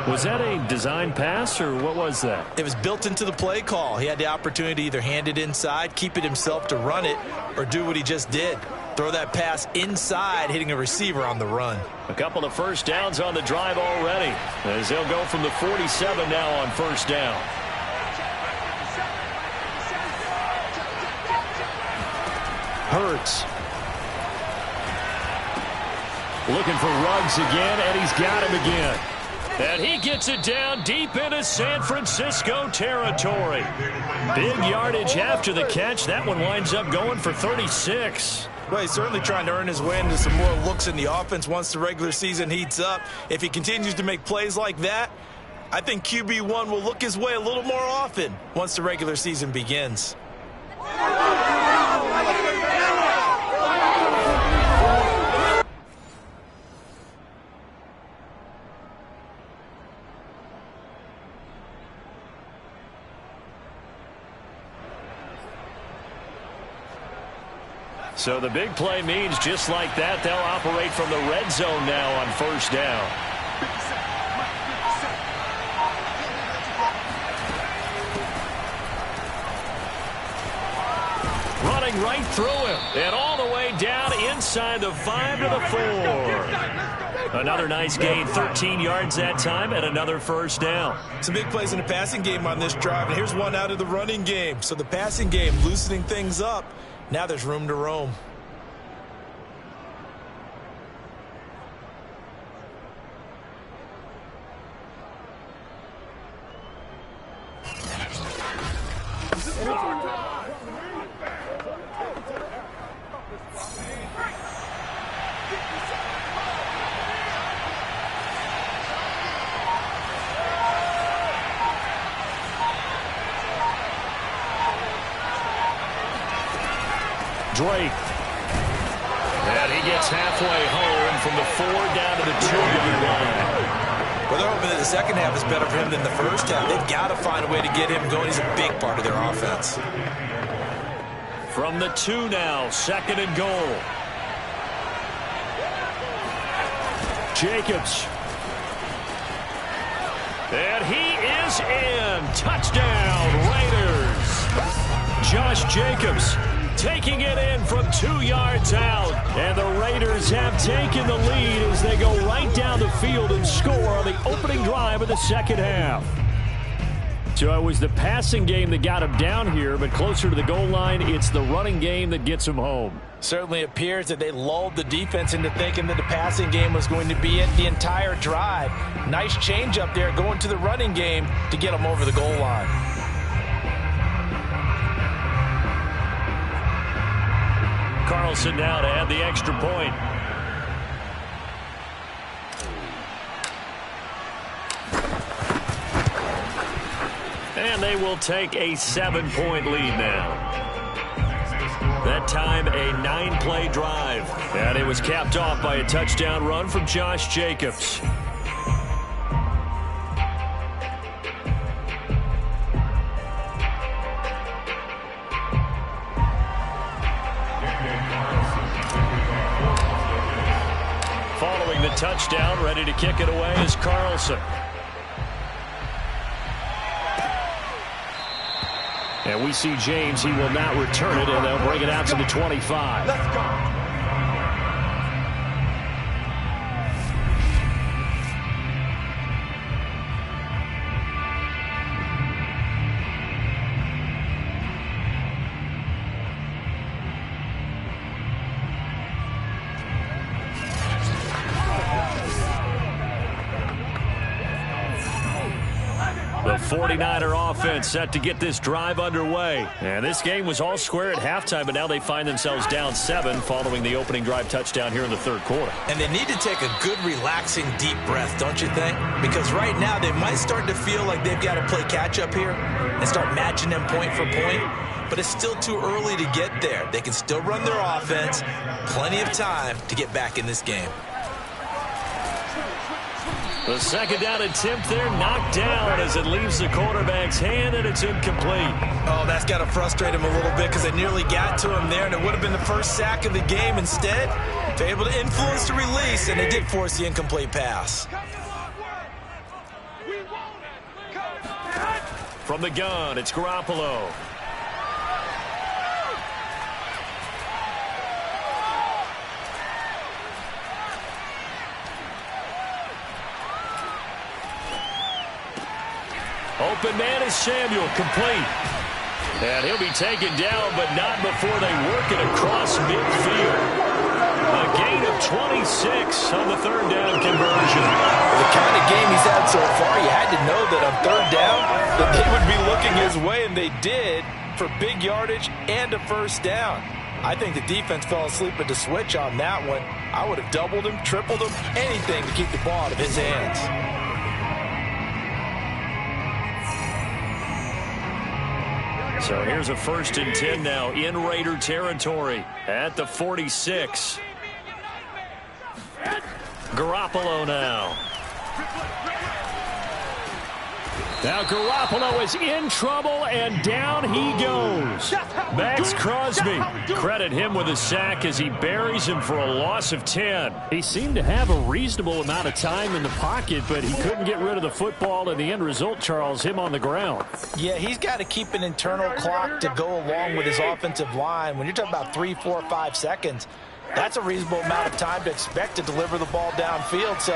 Was that a design pass, or what was that? It was built into the play call. He had the opportunity to either hand it inside, keep it himself to run it, or do what he just did. Throw that pass inside, hitting a receiver on the run. A couple of 1st downs on the drive already, as they'll go from the 47 now on 1st down. Hurts. Looking for Ruggs again, and he's got him again. And he gets it down deep into San Francisco territory. Big yardage after the catch. That one winds up going for 36. Well, he's certainly trying to earn his way into some more looks in the offense once the regular season heats up. If he continues to make plays like that, I think QB1 will look his way a little more often once the regular season begins. So the big play means just like that, they'll operate from the red zone now on 1st down. Running right through him and all the way down inside the 5 to the 4. Another nice gain, 13 yards that time, and another 1st down. Some big plays in the passing game on this drive, and here's one out of the running game. So the passing game loosening things up. Now there's room to roam. Drake. And he gets halfway home from the 4 down to the 2-yard line. Well, they're hoping that the second half is better for him than the first half. They've got to find a way to get him going. He's a big part of their offense. From the 2 now, 2nd and goal. Jacobs. And he is in. Touchdown, Raiders. Josh Jacobs taking it in from 2 yards out. And the Raiders have taken the lead as they go right down the field and score on the opening drive of the second half. So it was the passing game that got him down here, but closer to the goal line, it's the running game that gets him home. Certainly appears that they lulled the defense into thinking that the passing game was going to be it the entire drive. Nice change up there going to the running game to get them over the goal line. Carlson now to add the extra point. And they will take a 7-point lead now. That time, a 9-play drive. And it was capped off by a touchdown run from Josh Jacobs. Following the touchdown, ready to kick it away is Carlson. And we see James. He will not return it, and they'll bring it out to the 25. Let's go. That 49er offense set to get this drive underway. And this game was all square at halftime, but now they find themselves down 7 following the opening drive touchdown here in the third quarter. And they need to take a good, relaxing, deep breath, don't you think? Because right now they might start to feel like they've got to play catch-up here and start matching them point for point. But it's still too early to get there. They can still run their offense. Plenty of time to get back in this game. The second down attempt there knocked down as it leaves the quarterback's hand, and it's incomplete. Oh, that's got to frustrate him a little bit because they nearly got to him there, and it would have been the first sack of the game. Instead, they're able to influence the release, and they did force the incomplete pass. From the gun, it's Garoppolo. Open man is Samuel, complete. And he'll be taken down, but not before they work it across midfield. A gain of 26 on the third down conversion. The kind of game he's had so far, you had to know that on third down, that they would be looking his way, and they did, for big yardage and a first down. I think the defense fell asleep at the switch on that one. I would have doubled him, tripled him, anything to keep the ball out of his hands. So here's a 1st and 10 now in Raider territory at the 46. Garoppolo now. Now Garoppolo is in trouble, and down he goes. Max Crosby. Credit him with a sack as he buries him for a loss of 10. He seemed to have a reasonable amount of time in the pocket, but he couldn't get rid of the football, and the end result, Charles, him on the ground. Yeah, he's got to keep an internal clock to go along with his offensive line. When you're talking about 3, 4, 5 seconds, that's a reasonable amount of time to expect to deliver the ball downfield. So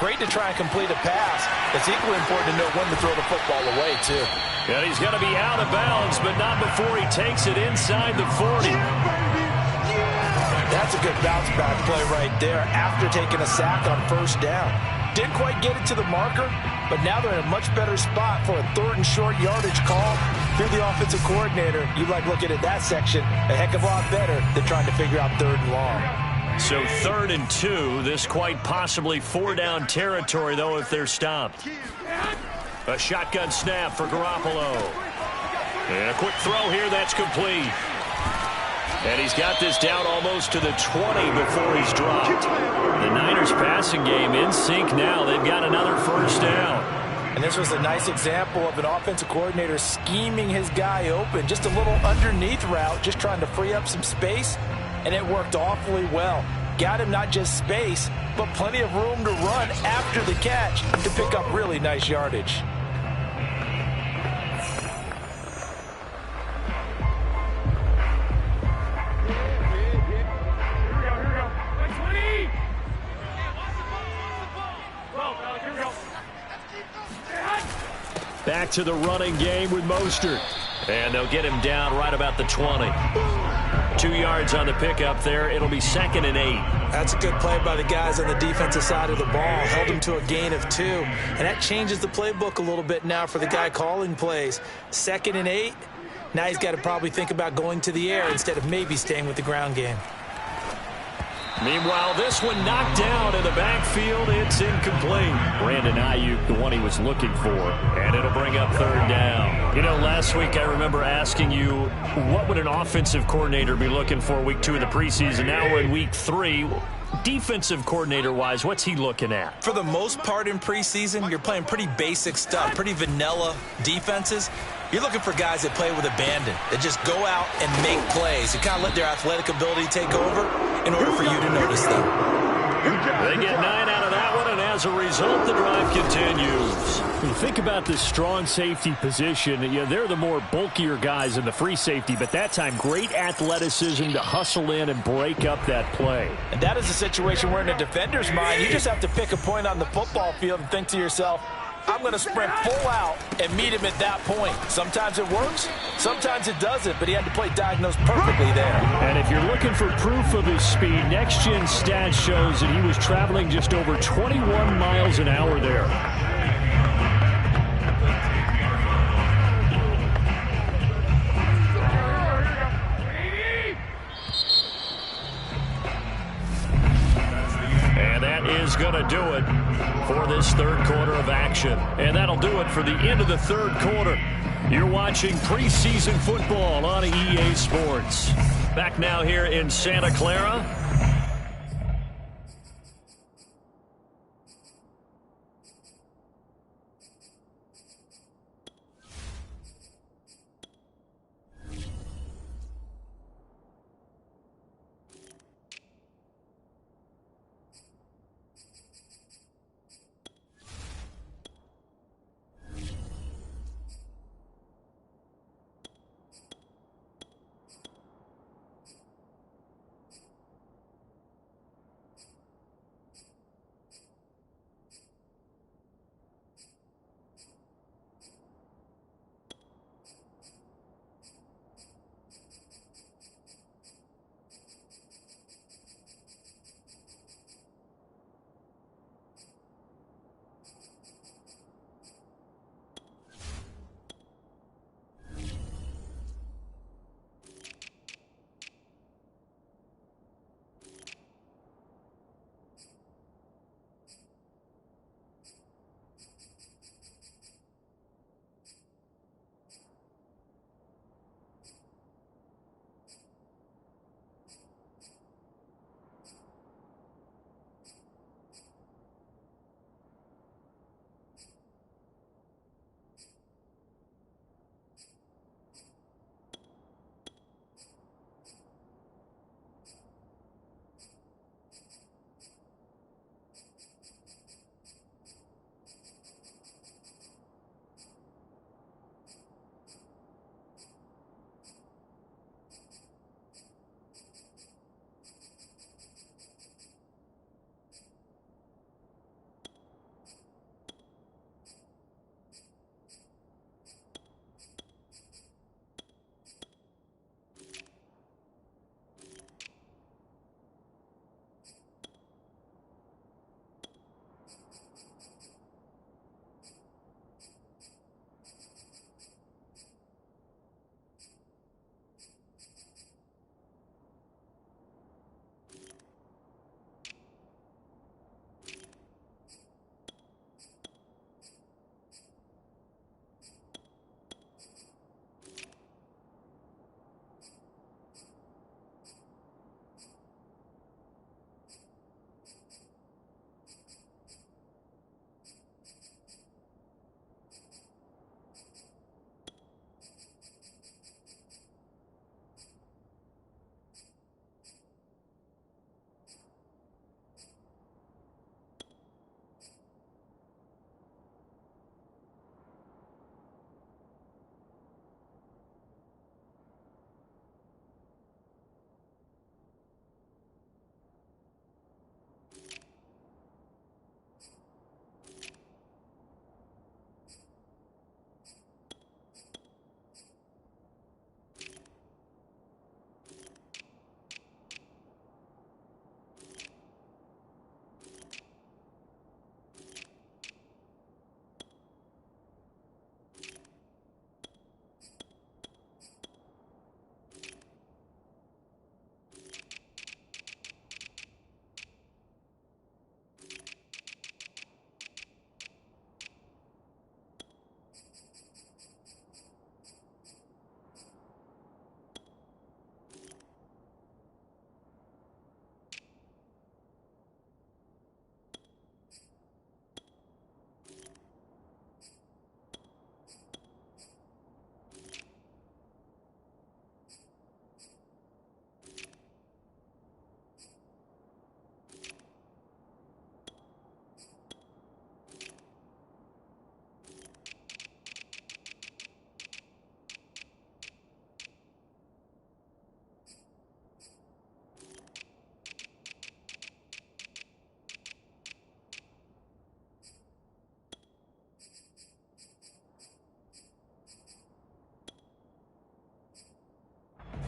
great to try and complete a pass. It's equally important to know when to throw the football away, too. And he's going to be out of bounds, but not before he takes it inside the 40. That's a good bounce back play right there after taking a sack on first down. Didn't quite get it to the marker, but now they're in a much better spot for a 3rd and short yardage call. If you're the offensive coordinator, you like looking at that section a heck of a lot better than trying to figure out 3rd and long. So 3rd and 2, this quite possibly 4-down territory, though, if they're stopped. A shotgun snap for Garoppolo. And a quick throw here, that's complete. And he's got this down almost to the 20 before he's dropped. The Niners passing game in sync now. They've got another first down. And this was a nice example of an offensive coordinator scheming his guy open. Just a little underneath route, just trying to free up some space. And it worked awfully well. Got him not just space, but plenty of room to run after the catch to pick up really nice yardage. Back to the running game with Mostert. And they'll get him down right about the 20. 2 yards on the pickup there. It'll be 2nd and 8. That's a good play by the guys on the defensive side of the ball. Held him to a gain of 2. And that changes the playbook a little bit now for the guy calling plays. 2nd and 8. Now he's got to probably think about going to the air instead of maybe staying with the ground game. Meanwhile, this one knocked down in the backfield. It's incomplete. Brandon Ayuk, the one he was looking for. And it'll bring up 3rd down. You know, last week I remember asking you, what would an offensive coordinator be looking for week 2 of the preseason? Now we're in week 3. Defensive coordinator-wise, what's he looking at? For the most part in preseason, you're playing pretty basic stuff, pretty vanilla defenses. You're looking for guys that play with abandon, that just go out and make plays. You kind of let their athletic ability take over in order for you to notice them. They get 9 out of that one, and as a result, the drive continues. When you think about this strong safety position, you know, they're the more bulkier guys in the free safety, but that time, great athleticism to hustle in and break up that play. And that is a situation where in a defender's mind, you just have to pick a point on the football field and think to yourself, I'm going to sprint full out and meet him at that point. Sometimes it works, sometimes it doesn't, but he had to play diagnosed perfectly there. And if you're looking for proof of his speed, Next Gen Stats shows that he was traveling just over 21 miles an hour there. is going to do it for this third quarter of action. And that'll do it for the end of the third quarter. You're watching preseason football on EA Sports. Back now here in Santa Clara.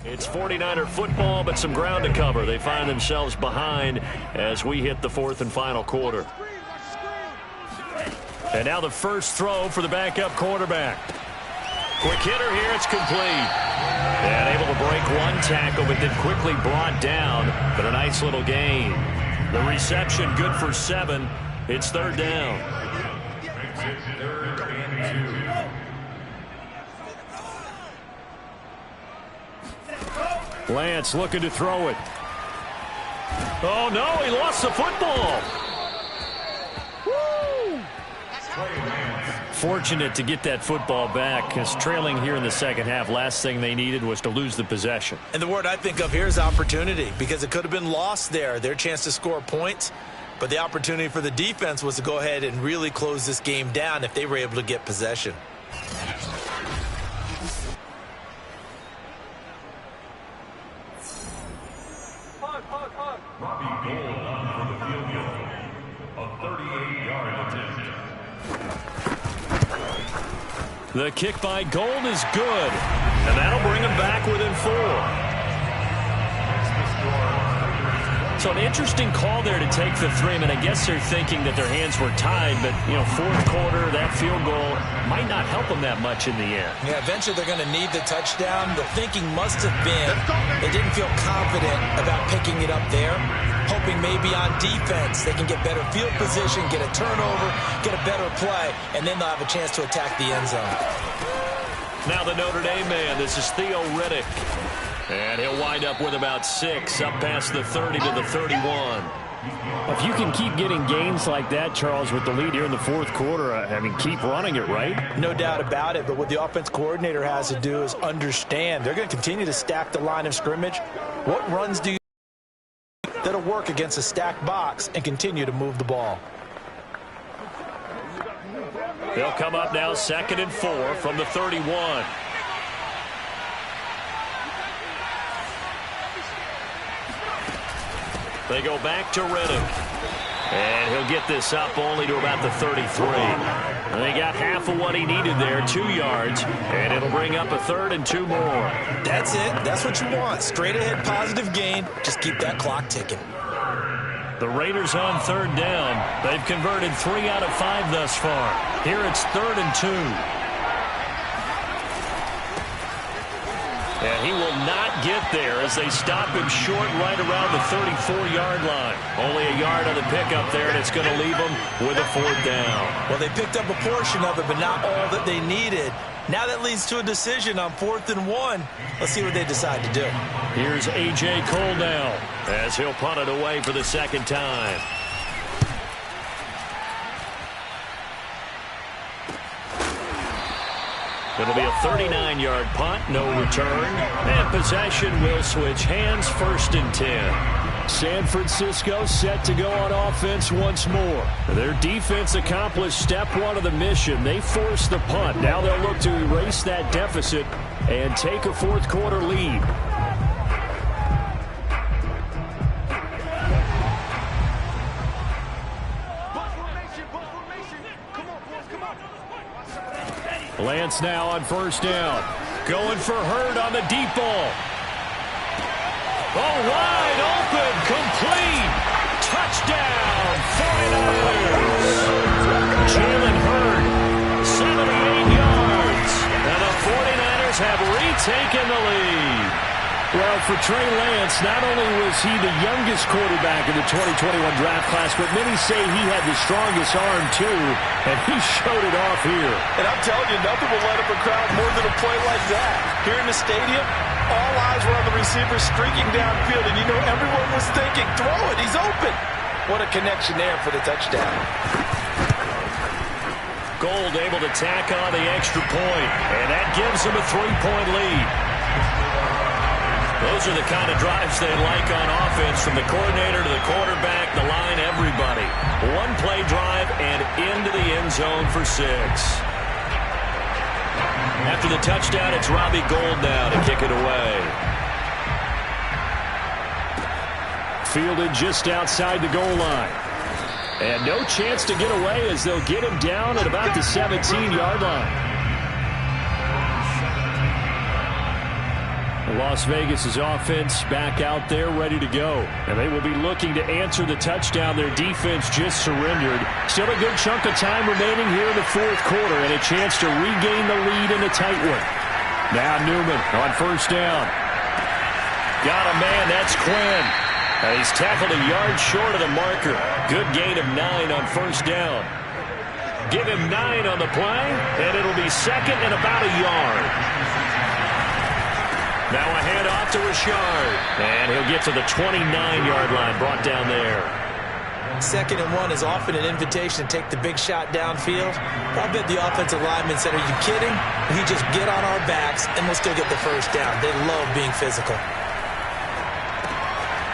It's 49er football, but some ground to cover. They find themselves behind as we hit the fourth and final quarter. And now the first throw for the backup quarterback. Quick hitter here, it's complete. And able to break one tackle, but then quickly brought down, but a nice little gain. The reception good for 7. It's third down. Lance looking to throw it. Oh, no, he lost the football. Woo! Fortunate to get that football back, because trailing here in the second half, last thing they needed was to lose the possession. And the word I think of here is opportunity, because it could have been lost there. Their chance to score points, but the opportunity for the defense was to go ahead and really close this game down if they were able to get possession. The kick by Gold is good, and that'll bring him back within 4. So an interesting call there to take the 3. I mean, I guess they're thinking that their hands were tied, but, you know, fourth quarter, that field goal might not help them that much in the end. Yeah, eventually they're going to need the touchdown. The thinking must have been they didn't feel confident about picking it up there, hoping maybe on defense they can get better field position, get a turnover, get a better play, and then they'll have a chance to attack the end zone. Now the Notre Dame man, this is Theo Riddick. And he'll wind up with about 6, up past the 30 to the 31. If you can keep getting gains like that, Charles, with the lead here in the fourth quarter, I mean, keep running it, right? No doubt about it, but what the offense coordinator has to do is understand they're going to continue to stack the line of scrimmage. What runs do you that'll work against a stacked box and continue to move the ball? They'll come up now 2nd and 4 from the 31. They go back to Riddick. And he'll get this up only to about the 33. They got half of what he needed there, 2 yards. And it'll bring up a 3rd and 2 more. That's it. That's what you want. Straight ahead positive gain. Just keep that clock ticking. The Raiders on 3rd down. They've converted 3 out of 5 thus far. Here it's 3rd and 2. And he will not get there as they stop him short right around the 34-yard line. Only a yard on the pickup there, and it's going to leave them with a 4th down. Well, they picked up a portion of it, but not all that they needed. Now that leads to a decision on 4th and 1. Let's see what they decide to do. Here's A.J. Cole now as he'll punt it away for the 2nd time. It'll be a 39-yard punt, no return, and possession will switch hands, 1st and 10. San Francisco set to go on offense once more. Their defense accomplished step 1 of the mission. They forced the punt. Now they'll look to erase that deficit and take a fourth quarter lead. Lance now on 1st down. Going for Hurd on the deep ball. Oh, wide open, complete. Touchdown, 49ers. Jalen Hurd, 78 yards. And the 49ers have retaken the lead. Well, for Trey Lance, not only was he the youngest quarterback in the 2021 draft class, but many say he had the strongest arm, too, and he showed it off here. And I'm telling you, nothing will light up a crowd more than a play like that. Here in the stadium, all eyes were on the receiver streaking downfield, and you know everyone was thinking, throw it, he's open. What a connection there for the touchdown. Gold able to tack on the extra point, and that gives him a 3-point lead. Those are the kind of drives they like on offense, from the coordinator to the quarterback, the line, everybody. 1-play drive and into the end zone for 6. After the touchdown, it's Robbie Gould now to kick it away. Fielded just outside the goal line. And no chance to get away as they'll get him down at about the 17-yard line. Las Vegas' offense back out there ready to go. And they will be looking to answer the touchdown their defense just surrendered. Still a good chunk of time remaining here in the fourth quarter and a chance to regain the lead in a tight one. Now Newman on 1st down. Got a man, that's Quinn. And he's tackled a yard short of the marker. Good gain of 9 on first down. Give him 9 on the play, and it'll be second and about a yard. Now a handoff to Richard, and he'll get to the 29-yard line, brought down there. 2nd and 1 is often an invitation to take the big shot downfield. I bet the offensive lineman said, are you kidding? We just get on our backs, and we'll still get the first down. They love being physical.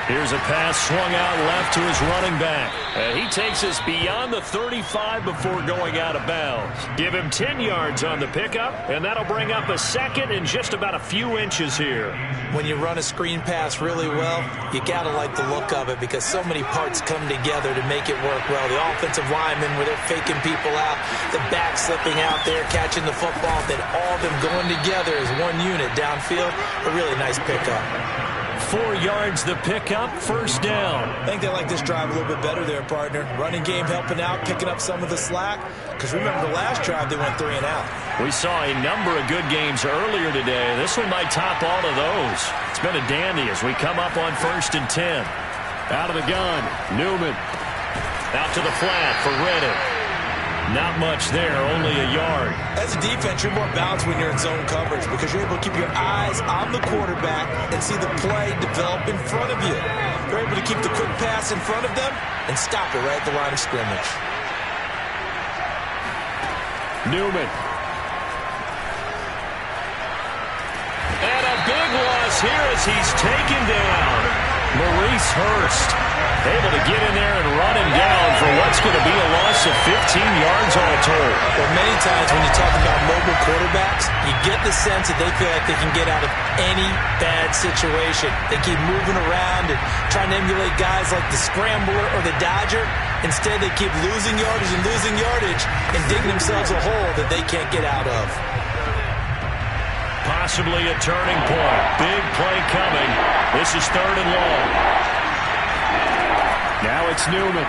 Here's a pass swung out left to his running back. And he takes us beyond the 35 before going out of bounds. Give him 10 yards on the pickup, and that'll bring up a second and just about a few inches here. When you run a screen pass really well, you got to like the look of it because so many parts come together to make it work well. The offensive linemen, where they're faking people out, the back slipping out there, catching the football, then all of them going together as one unit downfield. A really nice pickup. 4 yards the pickup, first down. I think they like this drive a little bit better there, partner. Running game helping out, picking up some of the slack. Because remember, the last drive they went 3 and out. We saw a number of good games earlier today. This one might top all of those. It's been a dandy as we come up on 1st and 10. Out of the gun, Newman. Out to the flat for Reddick. Not much there, only a yard. As a defense, you're more balanced when you're in zone coverage because you're able to keep your eyes on the quarterback and see the play develop in front of you. You're able to keep the quick pass in front of them and stop it right at the line of scrimmage. Newman. And a big loss here as he's taken down. Maurice Hurst able to get in there and run him down for what's going to be a loss of 15 yards all told. Well, many times when you talk about mobile quarterbacks, you get the sense that they feel like they can get out of any bad situation. They keep moving around and trying to emulate guys like the Scrambler or the Dodger. Instead, they keep losing yardage and digging themselves a hole that they can't get out of. Possibly a turning point. Big play coming. This is 3rd and long. Now it's Newman.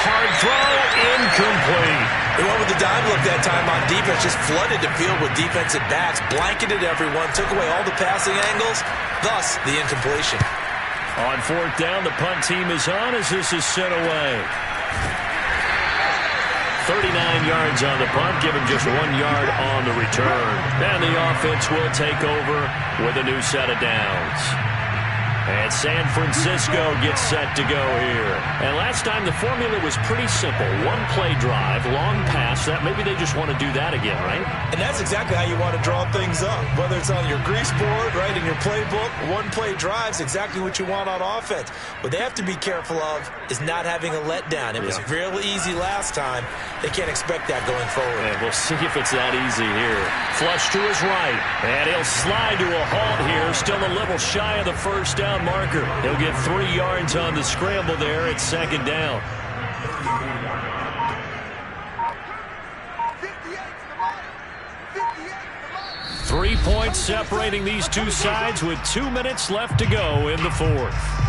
Hard throw, incomplete. They went with the dime look that time on defense, just flooded the field with defensive backs, blanketed everyone, took away all the passing angles, thus the incompletion. On 4th down, the punt team is on as this is sent away. 39 yards on the punt, give him just 1 yard on the return. And the offense will take over with a new set of downs. And San Francisco gets set to go here. And last time the formula was pretty simple. 1-play drive, long pass. That maybe they just want to do that again, right? And that's exactly how you want to draw things up. Whether it's on your grease board, right, in your playbook, 1-play drive's exactly what you want on offense. What they have to be careful of is not having a letdown. It was real easy last time. They can't expect that going forward. And we'll see if it's that easy here. Flush to his right. And he'll slide to a halt here. Still a little shy of the first down marker. He'll get 3 yards on the scramble there at 2nd down. Three points separating these two sides with 2 minutes left to go in the 4th.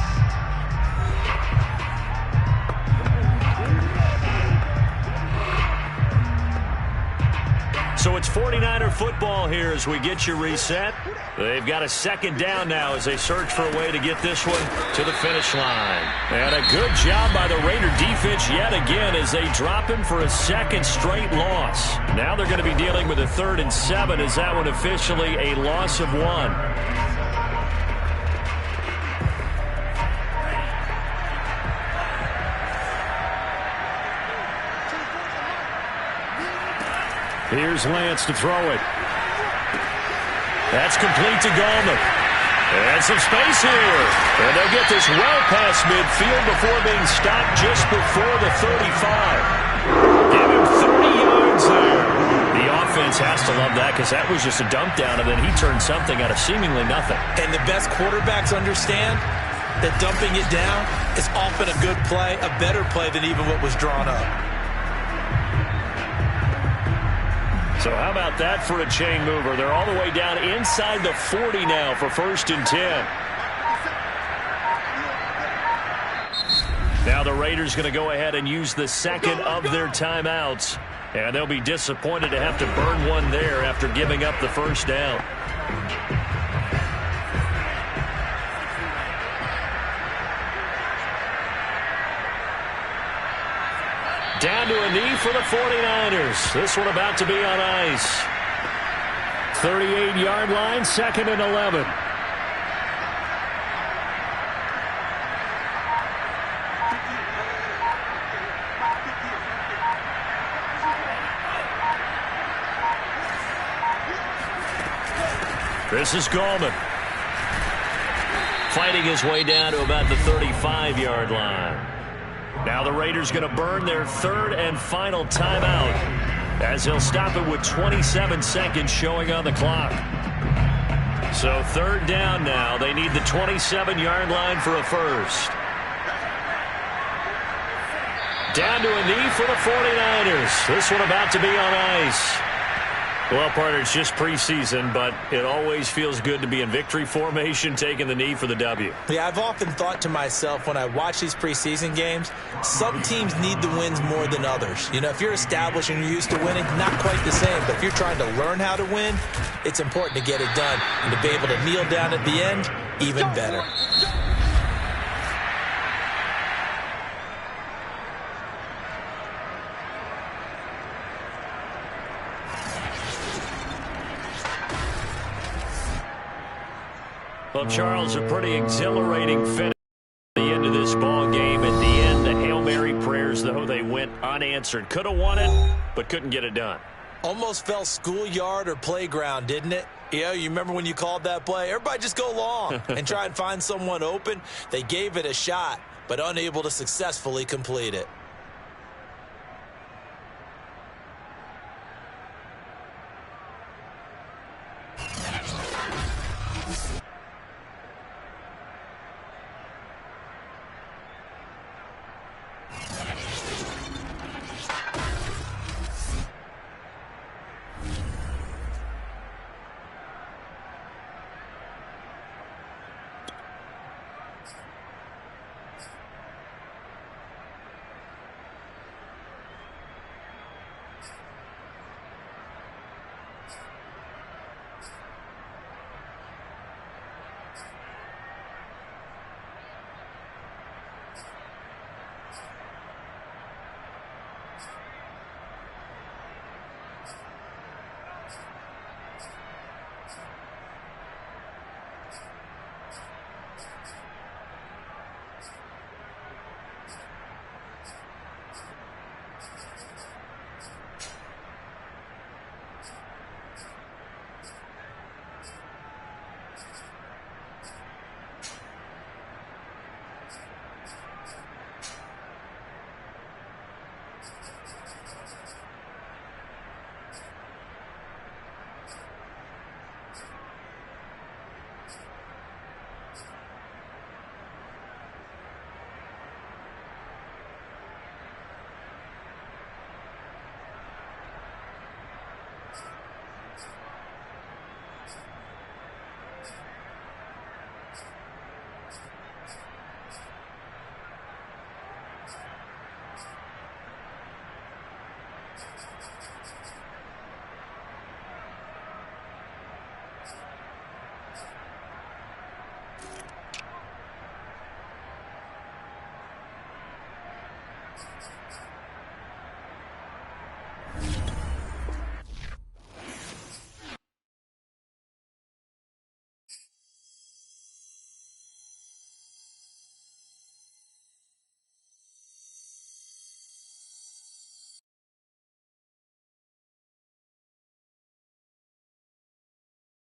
So it's 49er football here as we get you reset. They've got a 2nd down now as they search for a way to get this one to the finish line. And a good job by the Raider defense yet again as they drop him for a 2nd straight loss. Now they're going to be dealing with a 3rd and 7 as that one officially a loss of 1. Here's Lance to throw it. That's complete to Gallman. And some space here. And they'll get this well past midfield before being stopped just before the 35. Give him 30 yards there. The offense has to love that because that was just a dump down, and then he turned something out of seemingly nothing. And the best quarterbacks understand that dumping it down is often a good play, a better play than even what was drawn up. So how about that for a chain mover? They're all the way down inside the 40 now for 1st and 10. Now the Raiders going to go ahead and use the 2nd of their timeouts. And they'll be disappointed to have to burn one there after giving up the 1st down. Down to a knee for the 49ers. This one about to be on ice. 38-yard line, 2nd and 11. This is Gallman. Fighting his way down to about the 35-yard line. Now the Raiders going to burn their 3rd and final timeout as they'll stop it with 27 seconds showing on the clock. So 3rd down now. They need the 27-yard line for a first. Down to a knee for the 49ers. This one about to be on ice. Well, partner, it's just preseason, but it always feels good to be in victory formation, taking the knee for the W. Yeah, I've often thought to myself when I watch these preseason games, some teams need the wins more than others. You know, if you're established and you're used to winning, not quite the same. But if you're trying to learn how to win, it's important to get it done. And to be able to kneel down at the end, even better. Well, Charles, a pretty exhilarating finish at the end of this ball game. At the end, the Hail Mary prayers, though, they went unanswered. Could have won it, but couldn't get it done. Almost felt schoolyard or playground, didn't it? Yeah, you remember when you called that play? Everybody just go long and try and find someone open. They gave it a shot, but unable to successfully complete it.